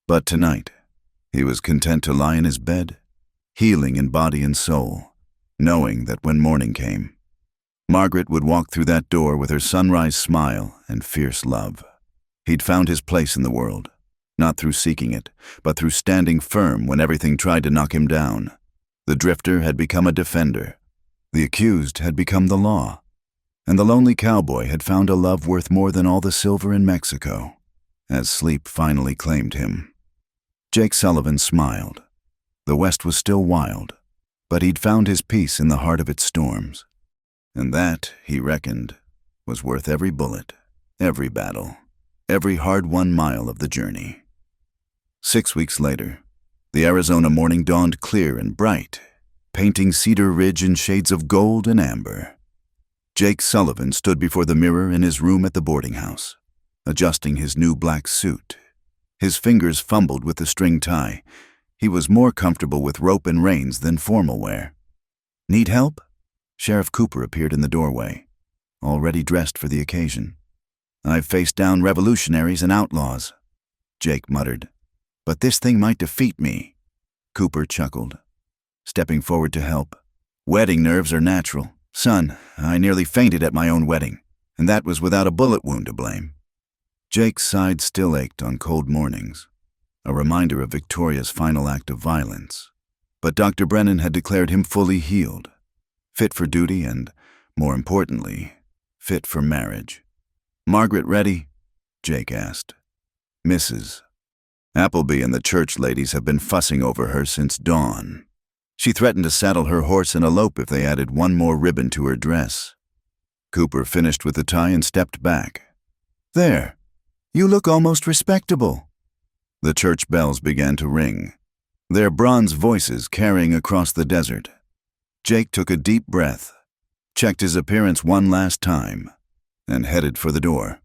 But tonight, he was content to lie in his bed, healing in body and soul, knowing that when morning came, Margaret would walk through that door with her sunrise smile and fierce love. He'd found his place in the world, not through seeking it, but through standing firm when everything tried to knock him down. The drifter had become a defender. The accused had become the law. And the lonely cowboy had found a love worth more than all the silver in Mexico, as sleep finally claimed him. Jake Sullivan smiled. The West was still wild, but he'd found his peace in the heart of its storms. And that, he reckoned, was worth every bullet, every battle, every hard-won mile of the journey. 6 weeks later, the Arizona morning dawned clear and bright, painting Cedar Ridge in shades of gold and amber. Jake Sullivan stood before the mirror in his room at the boarding house, adjusting his new black suit. His fingers fumbled with the string tie. He was more comfortable with rope and reins than formal wear. "Need help?" Sheriff Cooper appeared in the doorway, already dressed for the occasion. "I've faced down revolutionaries and outlaws," Jake muttered. "But this thing might defeat me." Cooper chuckled, stepping forward to help. "Wedding nerves are natural. Son, I nearly fainted at my own wedding, and that was without a bullet wound to blame." Jake's side still ached on cold mornings, a reminder of Victoria's final act of violence. But Dr. Brennan had declared him fully healed, fit for duty and, more importantly, fit for marriage. "Margaret ready?" Jake asked. "Mrs. Appleby and the church ladies have been fussing over her since dawn. She threatened to saddle her horse and elope if they added one more ribbon to her dress." Cooper finished with the tie and stepped back. "There, you look almost respectable." The church bells began to ring, their bronze voices carrying across the desert. Jake took a deep breath, checked his appearance one last time, and headed for the door.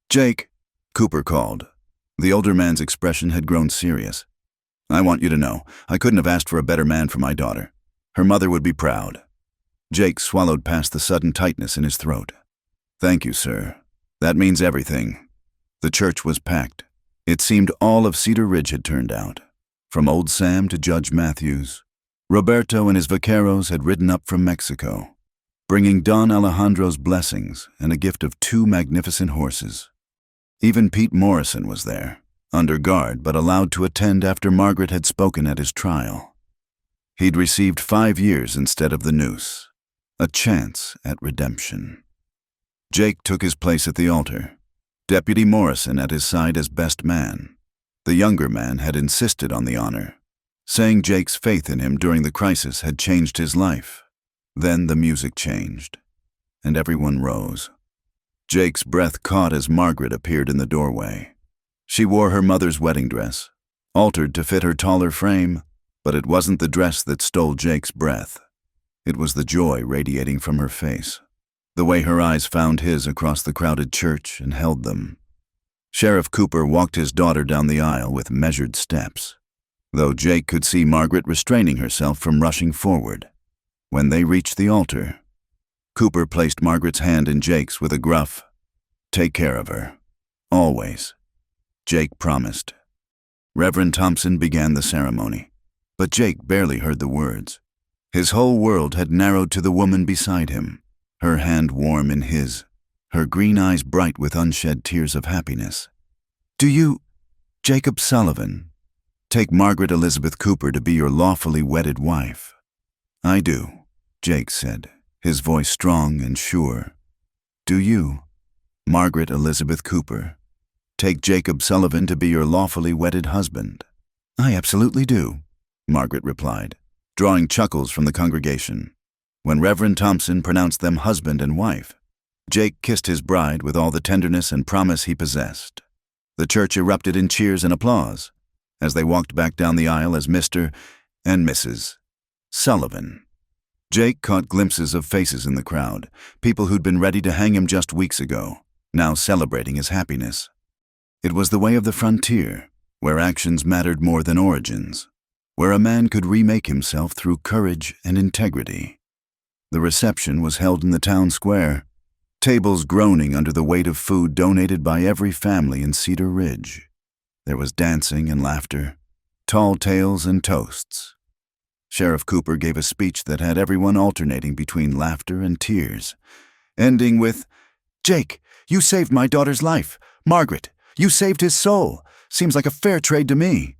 "Jake," Cooper called. The older man's expression had grown serious. "I want you to know, I couldn't have asked for a better man for my daughter. Her mother would be proud." Jake swallowed past the sudden tightness in his throat. "Thank you, sir. That means everything." The church was packed. It seemed all of Cedar Ridge had turned out, from Old Sam to Judge Matthews. Roberto and his vaqueros had ridden up from Mexico, bringing Don Alejandro's blessings and a gift of 2 magnificent horses. Even Pete Morrison was there, under guard but allowed to attend after Margaret had spoken at his trial. He'd received 5 years instead of the noose, a chance at redemption. Jake took his place at the altar, Deputy Morrison at his side as best man. The younger man had insisted on the honor, saying Jake's faith in him during the crisis had changed his life. Then the music changed, and everyone rose. Jake's breath caught as Margaret appeared in the doorway. She wore her mother's wedding dress, altered to fit her taller frame, but it wasn't the dress that stole Jake's breath. It was the joy radiating from her face, the way her eyes found his across the crowded church and held them. Sheriff Cooper walked his daughter down the aisle with measured steps, though Jake could see Margaret restraining herself from rushing forward. When they reached the altar, Cooper placed Margaret's hand in Jake's with a gruff, "Take care of her. Always." Jake promised. Reverend Thompson began the ceremony, but Jake barely heard the words. His whole world had narrowed to the woman beside him, her hand warm in his, her green eyes bright with unshed tears of happiness. "Do you, Jacob Sullivan, take Margaret Elizabeth Cooper to be your lawfully wedded wife?" "I do," Jake said, his voice strong and sure. "Do you, Margaret Elizabeth Cooper, take Jacob Sullivan to be your lawfully wedded husband?" "I absolutely do," Margaret replied, drawing chuckles from the congregation. When Reverend Thompson pronounced them husband and wife, Jake kissed his bride with all the tenderness and promise he possessed. The church erupted in cheers and applause as they walked back down the aisle as Mr. and Mrs. Sullivan. Jake caught glimpses of faces in the crowd, people who'd been ready to hang him just weeks ago, now celebrating his happiness. It was the way of the frontier, where actions mattered more than origins, where a man could remake himself through courage and integrity. The reception was held in the town square, tables groaning under the weight of food donated by every family in Cedar Ridge. There was dancing and laughter, tall tales and toasts. Sheriff Cooper gave a speech that had everyone alternating between laughter and tears, ending with, "Jake, you saved my daughter's life. Margaret, you saved his soul. Seems like a fair trade to me.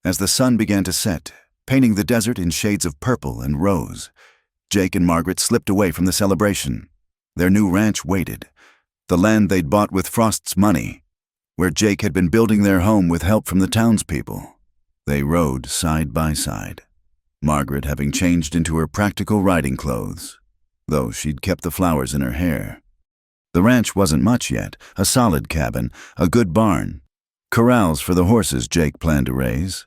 As the sun began to set, painting the desert in shades of purple and rose, Jake and Margaret slipped away from the celebration. Their new ranch waited, the land they'd bought with Frost's money, where Jake had been building their home with help from the townspeople. They rode side by side, Margaret having changed into her practical riding clothes, though she'd kept the flowers in her hair. The ranch wasn't much yet, a solid cabin, a good barn, corrals for the horses Jake planned to raise.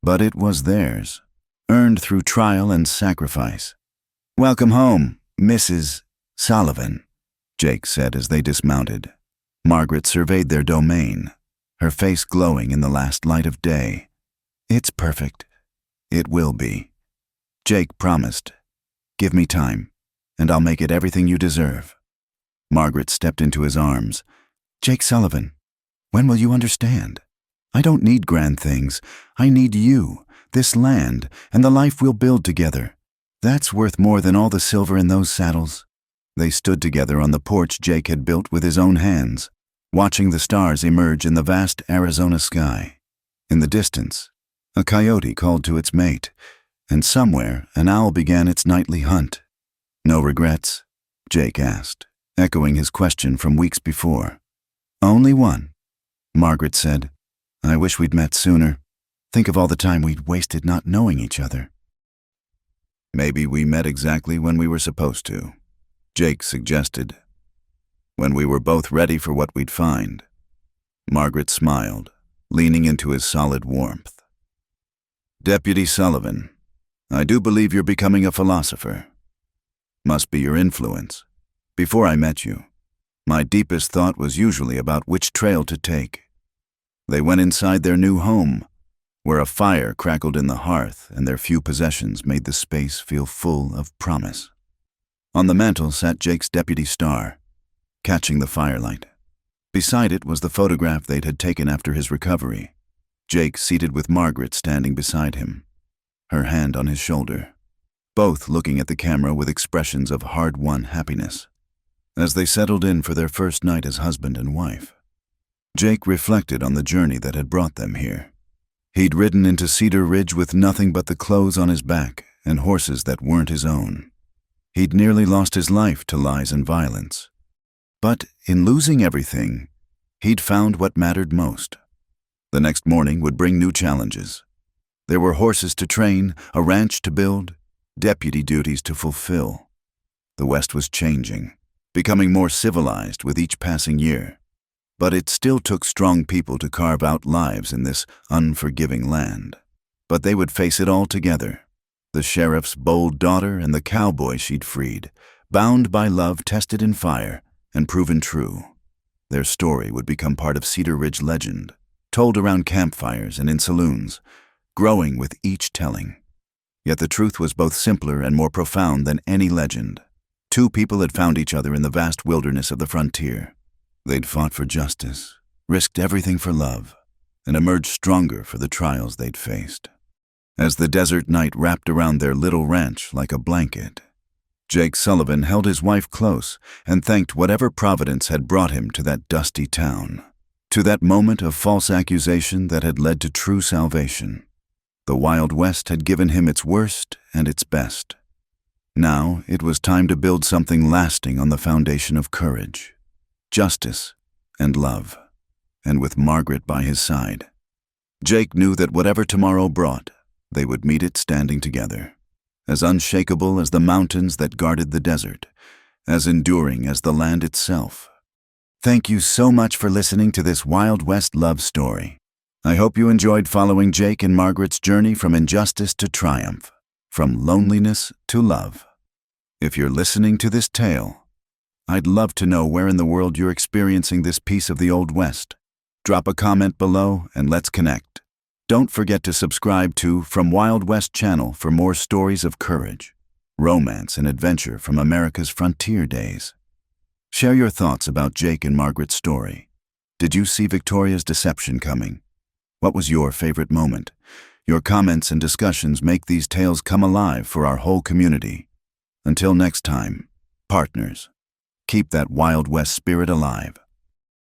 But it was theirs, earned through trial and sacrifice. "Welcome home, Mrs. Sullivan," Jake said as they dismounted. Margaret surveyed their domain, her face glowing in the last light of day. "It's perfect. It will be." Jake promised, "Give me time, and I'll make it everything you deserve." Margaret stepped into his arms. "Jake Sullivan, when will you understand? I don't need grand things. I need you, this land, and the life we'll build together. That's worth more than all the silver in those saddles." They stood together on the porch Jake had built with his own hands, watching the stars emerge in the vast Arizona sky. In the distance, a coyote called to its mate, and somewhere an owl began its nightly hunt. "No regrets?" Jake asked, echoing his question from weeks before. "Only one," Margaret said. "I wish we'd met sooner. Think of all the time we'd wasted not knowing each other." "Maybe we met exactly when we were supposed to," Jake suggested. "When we were both ready for what we'd find." Margaret smiled, leaning into his solid warmth. "Deputy Sullivan, I do believe you're becoming a philosopher. Must be your influence. Before I met you, my deepest thought was usually about which trail to take." They went inside their new home, where a fire crackled in the hearth and their few possessions made the space feel full of promise. On the mantel sat Jake's deputy star, catching the firelight. Beside it was the photograph they'd had taken after his recovery, Jake seated with Margaret standing beside him, her hand on his shoulder, both looking at the camera with expressions of hard-won happiness. As they settled in for their first night as husband and wife, Jake reflected on the journey that had brought them here. He'd ridden into Cedar Ridge with nothing but the clothes on his back and horses that weren't his own. He'd nearly lost his life to lies and violence. But in losing everything, he'd found what mattered most. The next morning would bring new challenges. There were horses to train, a ranch to build, deputy duties to fulfill. The West was changing, becoming more civilized with each passing year. But it still took strong people to carve out lives in this unforgiving land. But they would face it all together. The sheriff's bold daughter and the cowboy she'd freed, bound by love tested in fire and proven true. Their story would become part of Cedar Ridge legend, told around campfires and in saloons, growing with each telling. Yet the truth was both simpler and more profound than any legend. Two people had found each other in the vast wilderness of the frontier. They'd fought for justice, risked everything for love, and emerged stronger for the trials they'd faced. As the desert night wrapped around their little ranch like a blanket, Jake Sullivan held his wife close and thanked whatever providence had brought him to that dusty town, to that moment of false accusation that had led to true salvation. The Wild West had given him its worst and its best. Now it was time to build something lasting on the foundation of courage, justice, and love, and with Margaret by his side. Jake knew that whatever tomorrow brought, they would meet it standing together, as unshakable as the mountains that guarded the desert, as enduring as the land itself. Thank you so much for listening to this Wild West love story. I hope you enjoyed following Jake and Margaret's journey from injustice to triumph, from loneliness to love. If you're listening to this tale, I'd love to know where in the world you're experiencing this piece of the Old West. Drop a comment below and let's connect. Don't forget to subscribe to From Wild West channel for more stories of courage, romance, and adventure from America's frontier days. Share your thoughts about Jake and Margaret's story. Did you see Victoria's deception coming? What was your favorite moment? Your comments and discussions make these tales come alive for our whole community. Until next time, partners, keep that Wild West spirit alive.